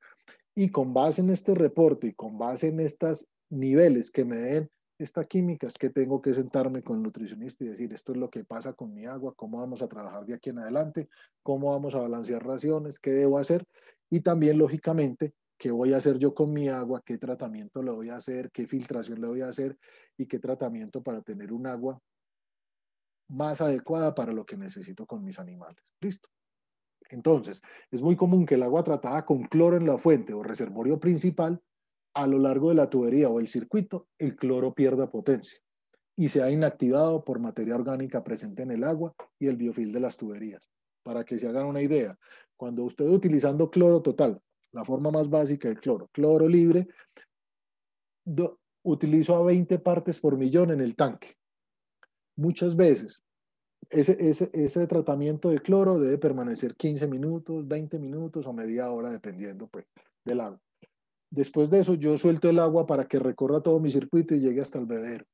Y con base en este reporte y con base en estos niveles que me den esta química, es que tengo que sentarme con el nutricionista y decir, esto es lo que pasa con mi agua, cómo vamos a trabajar de aquí en adelante, cómo vamos a balancear raciones, qué debo hacer y también, lógicamente, qué voy a hacer yo con mi agua, qué tratamiento le voy a hacer, qué filtración le voy a hacer y qué tratamiento para tener un agua más adecuada para lo que necesito con mis animales. Listo. Entonces, es muy común que el agua tratada con cloro en la fuente o reservorio principal, a lo largo de la tubería o el circuito, el cloro pierda potencia y sea inactivado por materia orgánica presente en el agua y el biofilm de las tuberías. Para que se hagan una idea, cuando usted utilizando cloro total, la forma más básica de cloro, cloro libre, utilizo a 20 partes por millón en el tanque. Muchas veces ese tratamiento de cloro debe permanecer 15 minutos, 20 minutos o media hora, dependiendo pues, del agua. Después de eso, yo suelto el agua para que recorra todo mi circuito y llegue hasta el bebedero.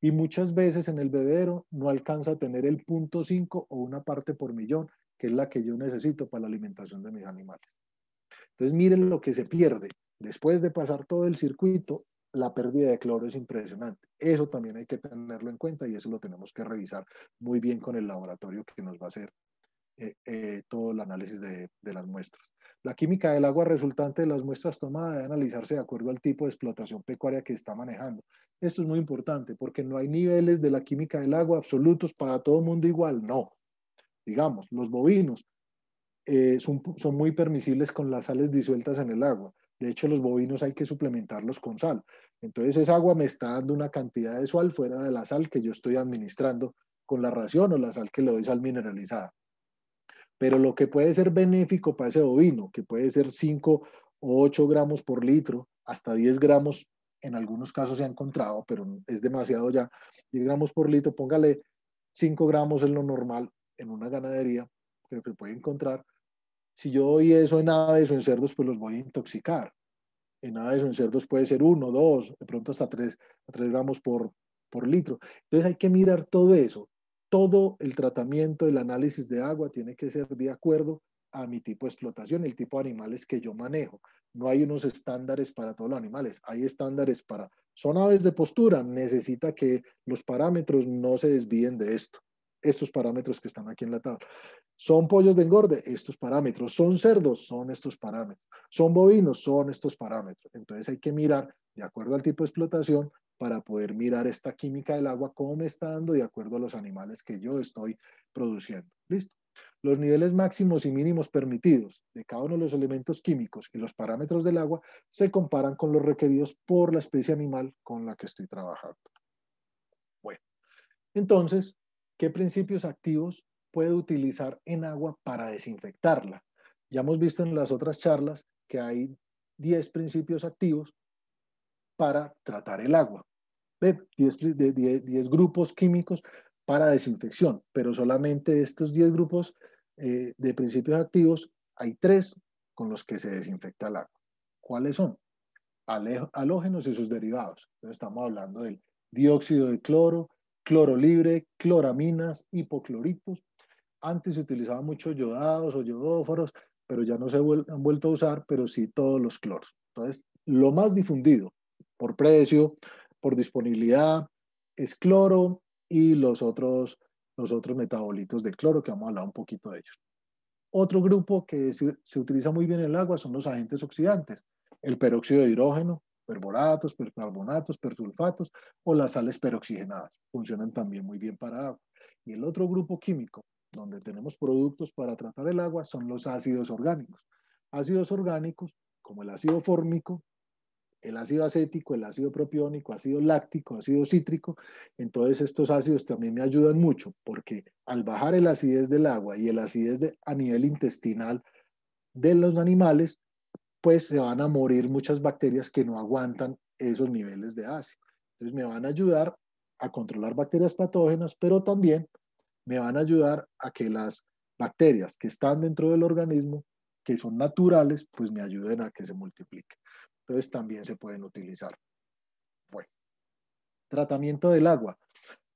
Y muchas veces en el bebedero no alcanza a tener el 0.5 o una parte por millón, que es la que yo necesito para la alimentación de mis animales. Entonces, miren lo que se pierde. Después de pasar todo el circuito, la pérdida de cloro es impresionante. Eso también hay que tenerlo en cuenta y eso lo tenemos que revisar muy bien con el laboratorio que nos va a hacer todo el análisis de las muestras. La química del agua resultante de las muestras tomadas debe analizarse de acuerdo al tipo de explotación pecuaria que está manejando. Esto es muy importante porque no hay niveles de la química del agua absolutos para todo el mundo igual, no. Digamos, los bovinos son muy permisibles con las sales disueltas en el agua. De hecho, los bovinos hay que suplementarlos con sal. Entonces, esa agua me está dando una cantidad de sal fuera de la sal que yo estoy administrando con la ración o la sal que le doy, sal mineralizada. Pero lo que puede ser benéfico para ese bovino, que puede ser 5 o 8 gramos por litro, hasta 10 gramos en algunos casos se ha encontrado, pero es demasiado ya, 10 gramos por litro, póngale 5 gramos en lo normal en una ganadería que se puede encontrar. Si yo doy eso en aves o en cerdos, pues los voy a intoxicar. En aves o en cerdos puede ser 1, 2, de pronto hasta 3 gramos por litro. Entonces hay que mirar todo eso. Todo el tratamiento, el análisis de agua tiene que ser de acuerdo a mi tipo de explotación, el tipo de animales que yo manejo. No hay unos estándares para todos los animales, hay estándares para, son aves de postura, necesita que los parámetros no se desvíen de esto. Estos parámetros que están aquí en la tabla. Son pollos de engorde, estos parámetros. Son cerdos, son estos parámetros. Son bovinos, son estos parámetros. Entonces hay que mirar de acuerdo al tipo de explotación para poder mirar esta química del agua, cómo me está dando de acuerdo a los animales que yo estoy produciendo. ¿Listo? Los niveles máximos y mínimos permitidos de cada uno de los elementos químicos y los parámetros del agua se comparan con los requeridos por la especie animal con la que estoy trabajando. Bueno, entonces, ¿qué principios activos puede utilizar en agua para desinfectarla? Ya hemos visto en las otras charlas que hay 10 principios activos para tratar el agua. 10 grupos químicos para desinfección, pero solamente de estos 10 grupos de principios activos hay 3 con los que se desinfecta el agua. ¿Cuáles son? Halógenos y sus derivados. Entonces estamos hablando del dióxido de cloro, cloro libre, cloraminas, hipocloritos. Antes se utilizaban muchos yodados o yodóforos, pero ya no se han vuelto a usar, pero sí todos los cloros. Entonces, lo más difundido por precio, por disponibilidad, es cloro y los otros metabolitos de cloro, que vamos a hablar un poquito de ellos. Otro grupo que se utiliza muy bien en el agua son los agentes oxidantes, el peróxido de hidrógeno, perboratos, percarbonatos, persulfatos o las sales peroxigenadas. Funcionan también muy bien para agua. Y el otro grupo químico donde tenemos productos para tratar el agua son los ácidos orgánicos. Ácidos orgánicos como el ácido fórmico, el ácido acético, el ácido propiónico, ácido láctico, ácido cítrico. Entonces estos ácidos también me ayudan mucho porque al bajar el acidez del agua y el acidez a nivel intestinal de los animales, pues se van a morir muchas bacterias que no aguantan esos niveles de ácido. Entonces me van a ayudar a controlar bacterias patógenas, pero también me van a ayudar a que las bacterias que están dentro del organismo, que son naturales, pues me ayuden a que se multipliquen. Entonces también se pueden utilizar. Bueno, tratamiento del agua.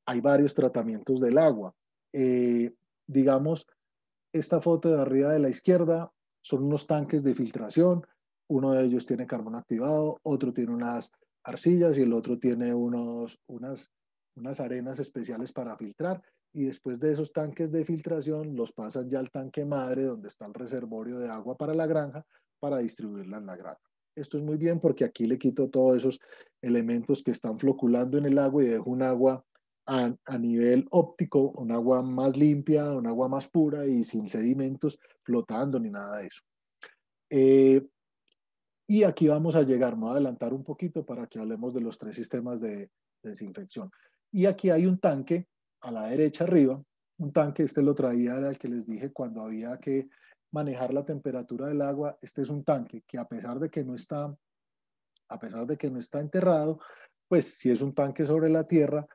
Hay varios tratamientos del agua. Digamos, esta foto de arriba de la izquierda son unos tanques de filtración. Uno de ellos tiene carbón activado, otro tiene unas arcillas y el otro tiene unas arenas especiales para filtrar. Y después de esos tanques de filtración los pasan ya al tanque madre donde está el reservorio de agua para la granja para distribuirla en la granja. Esto es muy bien porque aquí le quito todos esos elementos que están floculando en el agua y dejo un agua a nivel óptico, un agua más limpia, un agua más pura y sin sedimentos flotando ni nada de eso. Y aquí vamos a llegar, me voy a adelantar un poquito para que hablemos de los 3 sistemas de desinfección. Y aquí hay un tanque a la derecha arriba, un tanque, este lo traía, era el que les dije cuando había que manejar la temperatura del agua. Este es un tanque que a pesar de que no está enterrado, pues sí es un tanque sobre la tierra,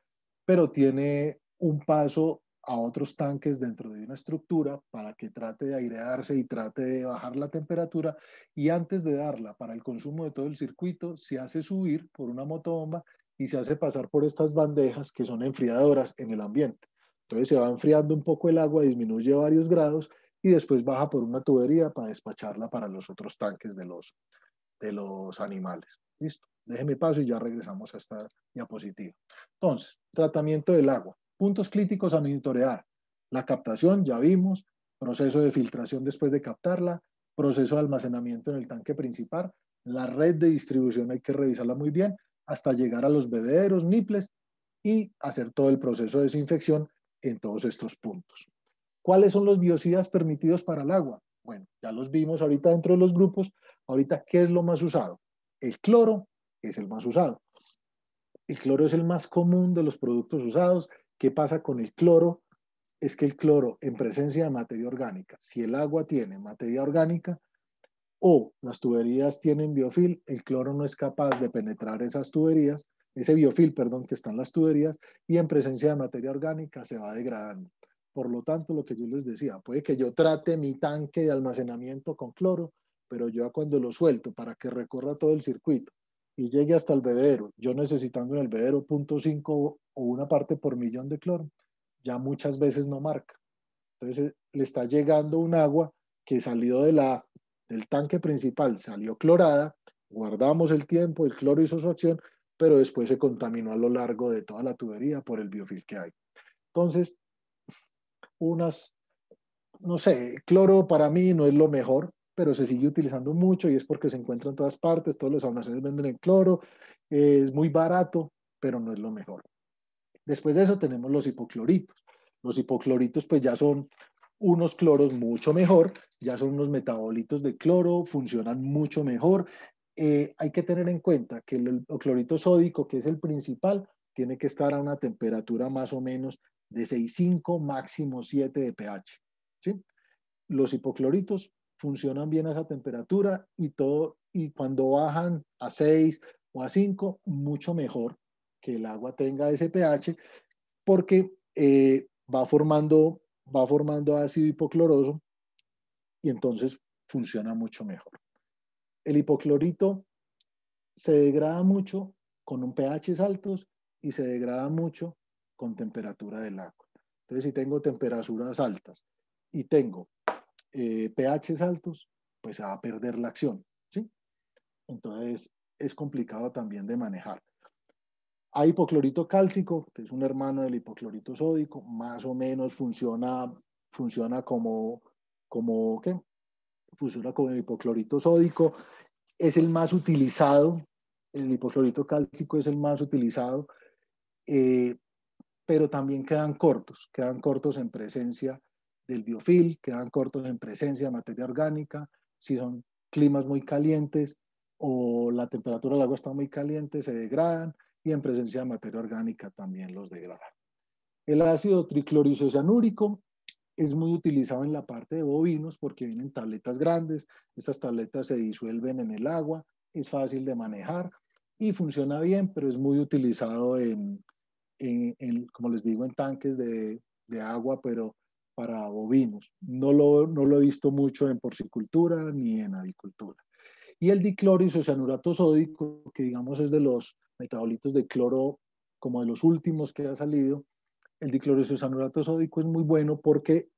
pero tiene un paso a otros tanques dentro de una estructura para que trate de airearse y trate de bajar la temperatura, y antes de darla para el consumo de todo el circuito se hace subir por una motobomba y se hace pasar por estas bandejas que son enfriadoras en el ambiente. Entonces se va enfriando un poco el agua, disminuye varios grados y después baja por una tubería para despacharla para los otros tanques de los animales. Listo, déjeme paso y ya regresamos a esta diapositiva. Entonces, tratamiento del agua. Puntos críticos a monitorear. La captación, ya vimos. Proceso de filtración después de captarla. Proceso de almacenamiento en el tanque principal. La red de distribución hay que revisarla muy bien hasta llegar a los bebederos, niples y hacer todo el proceso de desinfección en todos estos puntos. ¿Cuáles son los biocidas permitidos para el agua? Bueno, ya los vimos ahorita dentro de los grupos. Ahorita, ¿qué es lo más usado? El cloro es el más usado. El cloro es el más común de los productos usados. ¿Qué pasa con el cloro? Es que el cloro en presencia de materia orgánica, si el agua tiene materia orgánica, o las tuberías tienen biofil, el cloro no es capaz de penetrar esas tuberías, ese biofil, perdón, que está en las tuberías, y en presencia de materia orgánica se va degradando. Por lo tanto, lo que yo les decía, puede que yo trate mi tanque de almacenamiento con cloro, pero yo cuando lo suelto para que recorra todo el circuito y llegue hasta el bebedero, yo necesitando en el bebedero 0.5 o una parte por millón de cloro, ya muchas veces no marca. Entonces le está llegando un agua que salió del tanque principal, salió clorada, guardamos el tiempo, el cloro hizo su acción, pero después se contaminó a lo largo de toda la tubería por el biofil que hay. Entonces, unas, no sé, cloro para mí no es lo mejor, pero se sigue utilizando mucho y es porque se encuentra en todas partes, todos los almacenes venden el cloro, es muy barato, pero no es lo mejor. Después de eso tenemos los hipocloritos. Los hipocloritos pues ya son unos cloros mucho mejor, ya son unos metabolitos de cloro, funcionan mucho mejor. Hay que tener en cuenta que el clorito sódico, que es el principal, tiene que estar a una temperatura más o menos de 6,5, máximo 7 de pH. ¿Sí? Los hipocloritos funcionan bien a esa temperatura y cuando bajan a 6 o a 5, mucho mejor que el agua tenga ese pH porque va formando ácido hipocloroso y entonces funciona mucho mejor. El hipoclorito se degrada mucho con un pH altos y se degrada mucho con temperatura del agua. Entonces, si tengo temperaturas altas y tengo pHs altos, pues se va a perder la acción, ¿sí? Entonces, es complicado también de manejar. Hay hipoclorito cálcico, que es un hermano del hipoclorito sódico, más o menos funciona ¿qué? Funciona como el hipoclorito sódico, es el más utilizado, el hipoclorito cálcico es el más utilizado, eh, pero también quedan cortos en presencia del biofil, quedan cortos en presencia de materia orgánica, si son climas muy calientes o la temperatura del agua está muy caliente, se degradan y en presencia de materia orgánica también los degradan. El ácido tricloroisocianúrico es muy utilizado en la parte de bovinos porque vienen tabletas grandes, estas tabletas se disuelven en el agua, es fácil de manejar y funciona bien, pero es muy utilizado como les digo, en tanques de agua, pero para bovinos. No lo he visto mucho en porcicultura ni en avicultura. Y el dicloroisocianurato sódico, que digamos es de los metabolitos de cloro, como de los últimos que ha salido, el dicloroisocianurato sódico es muy bueno porque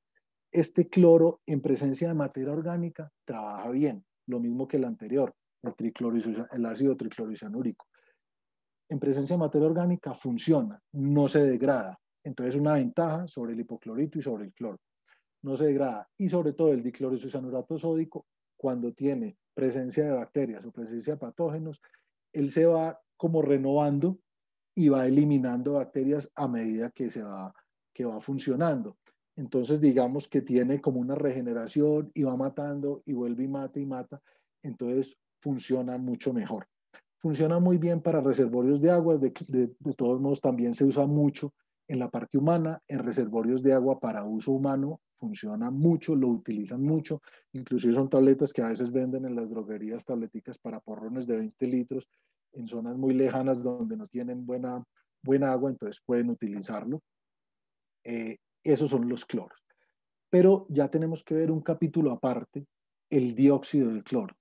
este cloro en presencia de materia orgánica trabaja bien, lo mismo que el anterior, el ácido triclorocianúrico. En presencia de materia orgánica funciona, no se degrada. Entonces, una ventaja sobre el hipoclorito y sobre el cloro. No se degrada. Y sobre todo el dicloroisocianurato sódico, cuando tiene presencia de bacterias o presencia de patógenos, él se va como renovando y va eliminando bacterias a medida que va funcionando. Entonces, digamos que tiene como una regeneración y va matando y vuelve y mata y mata. Entonces, funciona mucho mejor. Funciona muy bien para reservorios de agua, de todos modos también se usa mucho en la parte humana, en reservorios de agua para uso humano, funciona mucho, lo utilizan mucho, inclusive son tabletas que a veces venden en las droguerías, tableticas para porrones de 20 litros, en zonas muy lejanas donde no tienen buena agua, entonces pueden utilizarlo. Esos son los cloros. Pero ya tenemos que ver un capítulo aparte, el dióxido de cloro.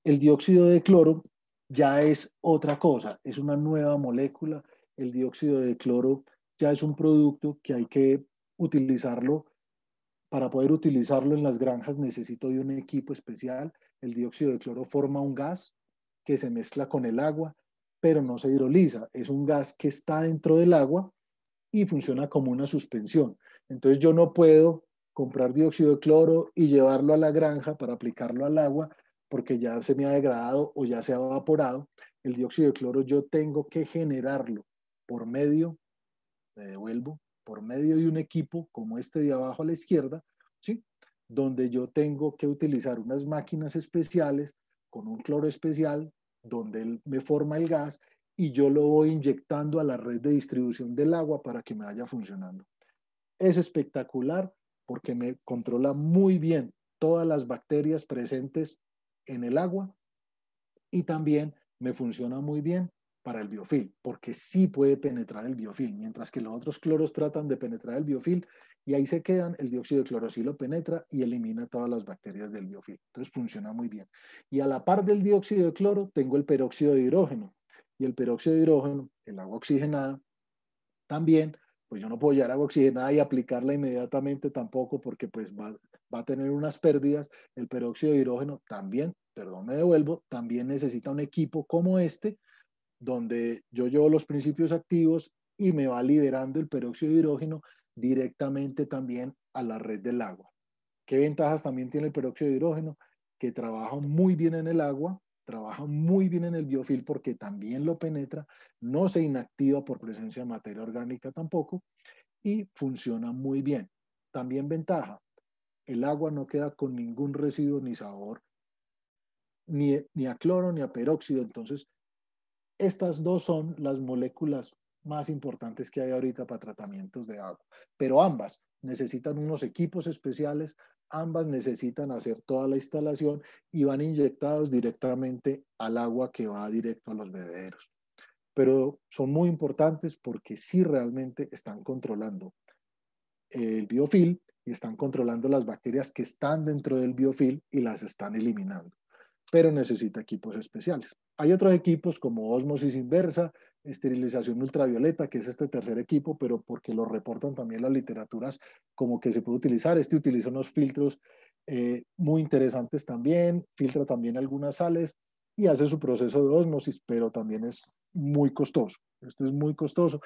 El dióxido de cloro ya es otra cosa, es una nueva molécula. El dióxido de cloro ya es un producto que hay que utilizarlo. Para poder utilizarlo en las granjas necesito de un equipo especial. El dióxido de cloro forma un gas que se mezcla con el agua, pero no se hidroliza. Es un gas que está dentro del agua y funciona como una suspensión. Entonces yo no puedo comprar dióxido de cloro y llevarlo a la granja para aplicarlo al agua porque ya se me ha degradado o ya se ha evaporado. El dióxido de cloro yo tengo que generarlo por medio, me devuelvo, por medio de un equipo como este de abajo a la izquierda, ¿sí? Donde yo tengo que utilizar unas máquinas especiales con un cloro especial donde él me forma el gas y yo lo voy inyectando a la red de distribución del agua para que me vaya funcionando. Es espectacular porque me controla muy bien todas las bacterias presentes en el agua y también me funciona muy bien para el biofil, porque sí puede penetrar el biofil, mientras que los otros cloros tratan de penetrar el biofil y ahí se quedan, el dióxido de cloro sí lo penetra y elimina todas las bacterias del biofil. Entonces funciona muy bien. Y a la par del dióxido de cloro tengo el peróxido de hidrógeno. Y el peróxido de hidrógeno, el agua oxigenada, también, pues yo no puedo llevar agua oxigenada y aplicarla inmediatamente tampoco porque pues va a tener unas pérdidas. El peróxido de hidrógeno también, perdón, me devuelvo, también necesita un equipo como este donde yo llevo los principios activos y me va liberando el peróxido de hidrógeno directamente también a la red del agua. ¿Qué ventajas también tiene el peróxido de hidrógeno? Que trabaja muy bien en el agua, trabaja muy bien en el biofil porque también lo penetra, no se inactiva por presencia de materia orgánica tampoco y funciona muy bien. También ventaja, el agua no queda con ningún residuo ni sabor, ni a cloro ni a peróxido, entonces estas dos son las moléculas más importantes que hay ahorita para tratamientos de agua, pero ambas necesitan unos equipos especiales, ambas necesitan hacer toda la instalación y van inyectados directamente al agua que va directo a los bebederos. Pero son muy importantes porque sí realmente están controlando el biofil y están controlando las bacterias que están dentro del biofil y las están eliminando, pero necesita equipos especiales. Hay otros equipos como ósmosis inversa, esterilización ultravioleta, que es este tercer equipo, pero porque lo reportan también las literaturas como que se puede utilizar. Este utiliza unos filtros muy interesantes también, filtra también algunas sales y hace su proceso de ósmosis, pero también es muy costoso. Esto es muy costoso.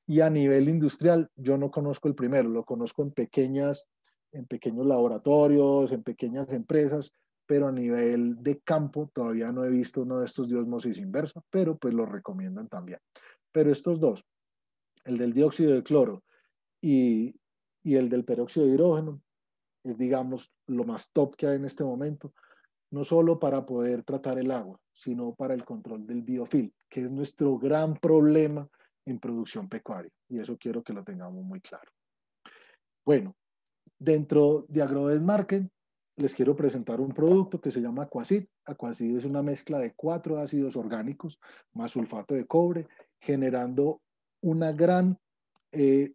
Y a nivel industrial, yo no conozco el primero, lo conozco en pequeños laboratorios, en pequeñas empresas, pero a nivel de campo todavía no he visto uno de estos de ósmosis inversa, pero pues lo recomiendan también. Pero estos dos, el del dióxido de cloro y, y el del peróxido de hidrógeno, es digamos lo más top que hay en este momento, no solo para poder tratar el agua, sino para el control del biofilm, que es nuestro gran problema en producción pecuaria. Y eso quiero que lo tengamos muy claro. Bueno, dentro de Agrovet Market les quiero presentar un producto que se llama Aquacid. Aquacid es una mezcla de 4 ácidos orgánicos más sulfato de cobre, generando una gran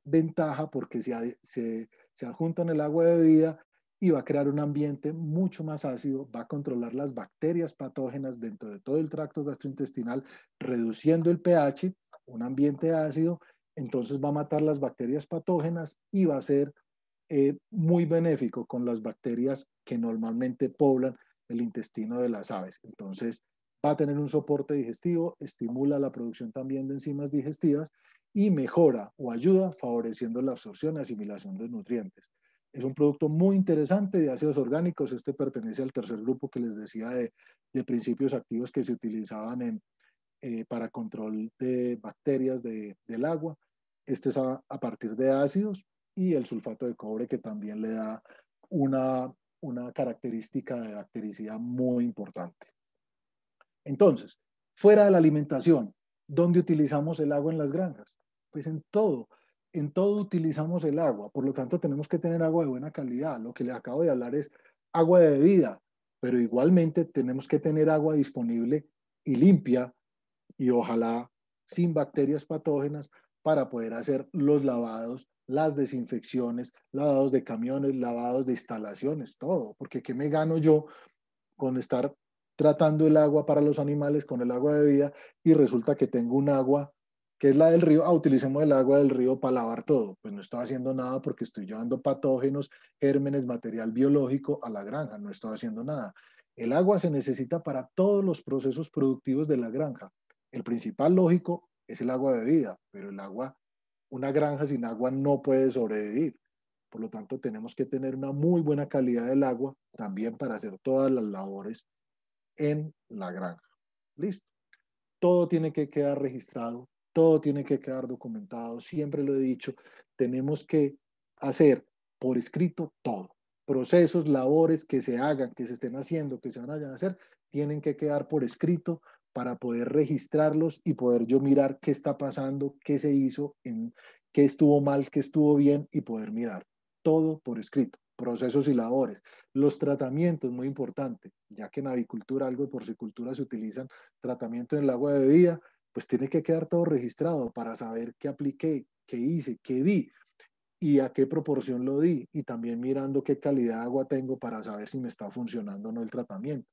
ventaja porque se adjunta en el agua de bebida y va a crear un ambiente mucho más ácido, va a controlar las bacterias patógenas dentro de todo el tracto gastrointestinal, reduciendo el pH, un ambiente ácido, entonces va a matar las bacterias patógenas y va a ser muy benéfico con las bacterias que normalmente poblan el intestino de las aves. Entonces, va a tener un soporte digestivo, estimula la producción también de enzimas digestivas y mejora o ayuda favoreciendo la absorción y asimilación de nutrientes. Es un producto muy interesante de ácidos orgánicos. Este pertenece al tercer grupo que les decía de principios activos que se utilizaban para control de bacterias del agua. Este es a partir de ácidos y el sulfato de cobre que también le da una característica de bactericidad muy importante. Entonces, fuera de la alimentación, ¿dónde utilizamos el agua en las granjas? Pues en todo utilizamos el agua, por lo tanto tenemos que tener agua de buena calidad. Lo que les acabo de hablar es agua de bebida, pero igualmente tenemos que tener agua disponible y limpia y ojalá sin bacterias patógenas para poder hacer los lavados, las desinfecciones, lavados de camiones, lavados de instalaciones, todo, porque ¿qué me gano yo con estar tratando el agua para los animales con el agua de vida y resulta que tengo un agua que es la del río, utilicemos el agua del río para lavar todo? Pues no estoy haciendo nada porque estoy llevando patógenos, gérmenes, material biológico a la granja, no estoy haciendo nada. El agua se necesita para todos los procesos productivos de la granja. El principal lógico es el agua de vida, pero el agua, una granja sin agua no puede sobrevivir. Por lo tanto, tenemos que tener una muy buena calidad del agua también para hacer todas las labores en la granja. Listo. Todo tiene que quedar registrado, todo tiene que quedar documentado. Siempre lo he dicho, tenemos que hacer por escrito todo. Procesos, labores que se hagan, que se estén haciendo, que se van a hacer, tienen que quedar por escrito para poder registrarlos y poder yo mirar qué está pasando, qué se hizo, qué estuvo mal, qué estuvo bien y poder mirar todo por escrito. procesos y labores. Los tratamientos, muy importante, ya que en avicultura, algo de porcicultura se utilizan tratamiento en el agua de bebida, pues tiene que quedar todo registrado para saber qué apliqué, qué hice, qué di y a qué proporción lo di, y también mirando qué calidad de agua tengo para saber si me está funcionando o no el tratamiento.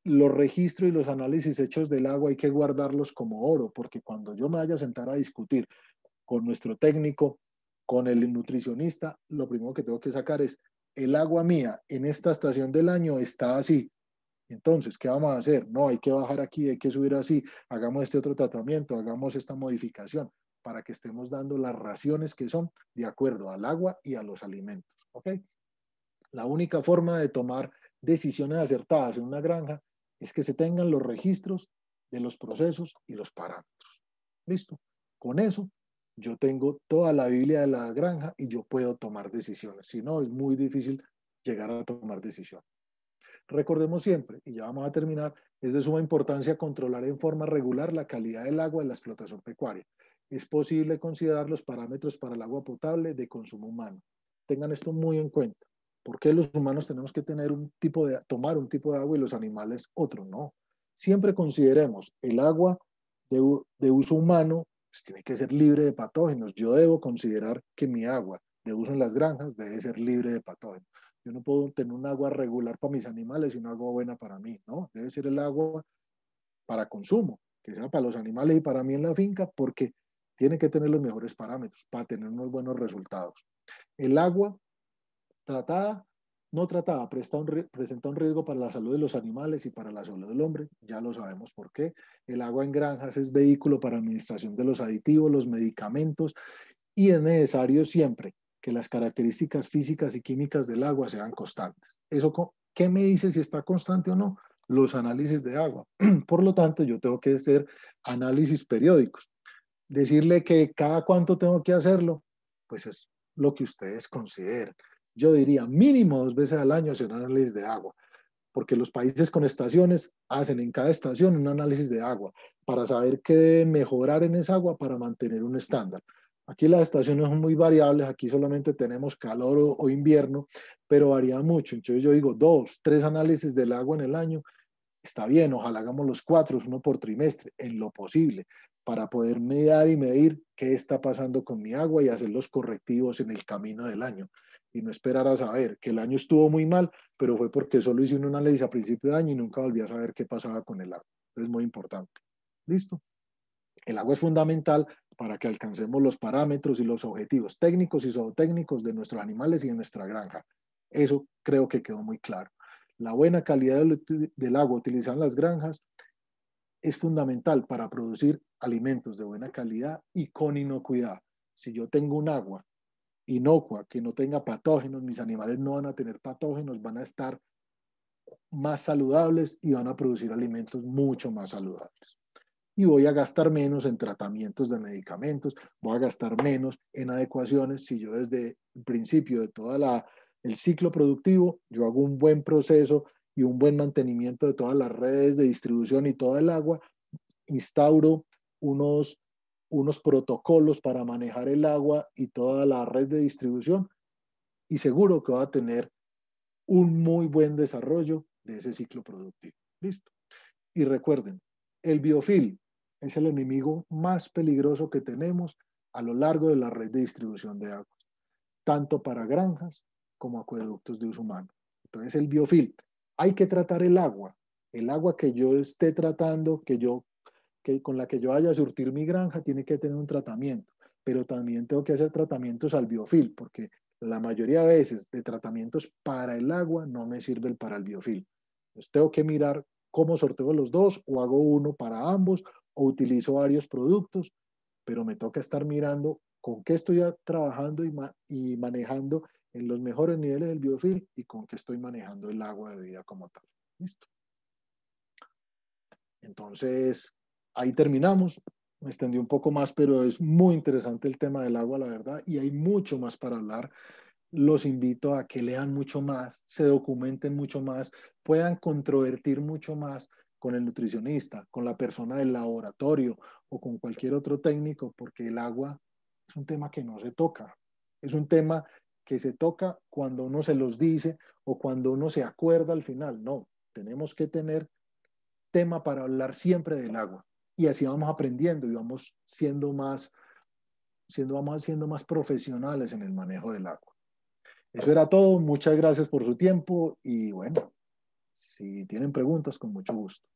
Los registros y los análisis hechos del agua hay que guardarlos como oro, porque cuando yo me vaya a sentar a discutir con nuestro técnico, con el nutricionista, lo primero que tengo que sacar es, el agua mía en esta estación del año está así. Entonces, ¿qué vamos a hacer? No, hay que bajar aquí, hay que subir así, hagamos este otro tratamiento, hagamos esta modificación para que estemos dando las raciones que son de acuerdo al agua y a los alimentos. ¿Ok? La única forma de tomar decisiones acertadas en una granja es que se tengan los registros de los procesos y los parámetros. ¿Listo? Con eso yo tengo toda la Biblia de la granja y yo puedo tomar decisiones. Si no, es muy difícil llegar a tomar decisiones. Recordemos siempre, y ya vamos a terminar, es de suma importancia controlar en forma regular la calidad del agua de la explotación pecuaria. Es posible considerar los parámetros para el agua potable de consumo humano. Tengan esto muy en cuenta. ¿Por qué los humanos tenemos que tener tomar un tipo de agua y los animales otro? No. Siempre consideremos el agua de uso humano, pues tiene que ser libre de patógenos. Yo debo considerar que mi agua de uso en las granjas debe ser libre de patógenos. Yo no puedo tener un agua regular para mis animales y un agua buena para mí, ¿no? Debe ser el agua para consumo, que sea para los animales y para mí en la finca, porque tiene que tener los mejores parámetros para tener unos buenos resultados. El agua tratada, no tratada, presenta un riesgo para la salud de los animales y para la salud del hombre, ya lo sabemos por qué. El agua en granjas es vehículo para administración de los aditivos, los medicamentos, y es necesario siempre que las características físicas y químicas del agua sean constantes. ¿Eso qué me dice si está constante o no? Los análisis de agua. Por lo tanto, yo tengo que hacer análisis periódicos. Decirle que cada cuánto tengo que hacerlo, pues es lo que ustedes consideren. Yo diría mínimo 2 veces al año hacer análisis de agua, porque los países con estaciones hacen en cada estación un análisis de agua para saber qué deben mejorar en esa agua para mantener un estándar. Aquí las estaciones son muy variables, aquí solamente tenemos calor o invierno, pero varía mucho. Entonces yo digo 2, 3 análisis del agua en el año, está bien, ojalá hagamos los 4, uno por trimestre, en lo posible, para poder medir qué está pasando con mi agua y hacer los correctivos en el camino del año. Y no esperar a saber que el año estuvo muy mal, pero fue porque solo hice un análisis a principio de año y nunca volví a saber qué pasaba con el agua. Es muy importante. ¿Listo? El agua es fundamental para que alcancemos los parámetros y los objetivos técnicos y zootécnicos de nuestros animales y de nuestra granja. Eso creo que quedó muy claro. La buena calidad del agua utilizada en las granjas es fundamental para producir alimentos de buena calidad y con inocuidad. Si yo tengo un agua inocua que no tenga patógenos, mis animales no van a tener patógenos, van a estar más saludables y van a producir alimentos mucho más saludables. Y voy a gastar menos en tratamientos de medicamentos, voy a gastar menos en adecuaciones si yo desde el principio de el ciclo productivo, yo hago un buen proceso y un buen mantenimiento de todas las redes de distribución y toda el agua, instauro unos protocolos para manejar el agua y toda la red de distribución y seguro que va a tener un muy buen desarrollo de ese ciclo productivo. Listo. Y recuerden, el biofilm es el enemigo más peligroso que tenemos a lo largo de la red de distribución de aguas, tanto para granjas como acueductos de uso humano. Entonces, el biofilm, hay que tratar el agua que yo esté tratando, con la que yo vaya a surtir mi granja, tiene que tener un tratamiento, pero también tengo que hacer tratamientos al biofilm, porque la mayoría de veces de tratamientos para el agua no me sirve para el biofilm. Entonces, tengo que mirar cómo sorteo los dos, o hago uno para ambos, o utilizo varios productos, pero me toca estar mirando con qué estoy trabajando y manejando en los mejores niveles del biofilm y con qué estoy manejando el agua de vida como tal. ¿Listo? Entonces, ahí terminamos. Me extendí un poco más, pero es muy interesante el tema del agua, la verdad, y hay mucho más para hablar. Los invito a que lean mucho más, se documenten mucho más, puedan controvertir mucho más con el nutricionista, con la persona del laboratorio o con cualquier otro técnico, porque el agua es un tema que no se toca, es un tema que se toca cuando uno se los dice o cuando uno se acuerda al final. No, tenemos que tener tema para hablar siempre del agua. Y así vamos aprendiendo y vamos siendo más profesionales en el manejo del agua. Eso era todo. Muchas gracias por su tiempo y bueno, si tienen preguntas, con mucho gusto.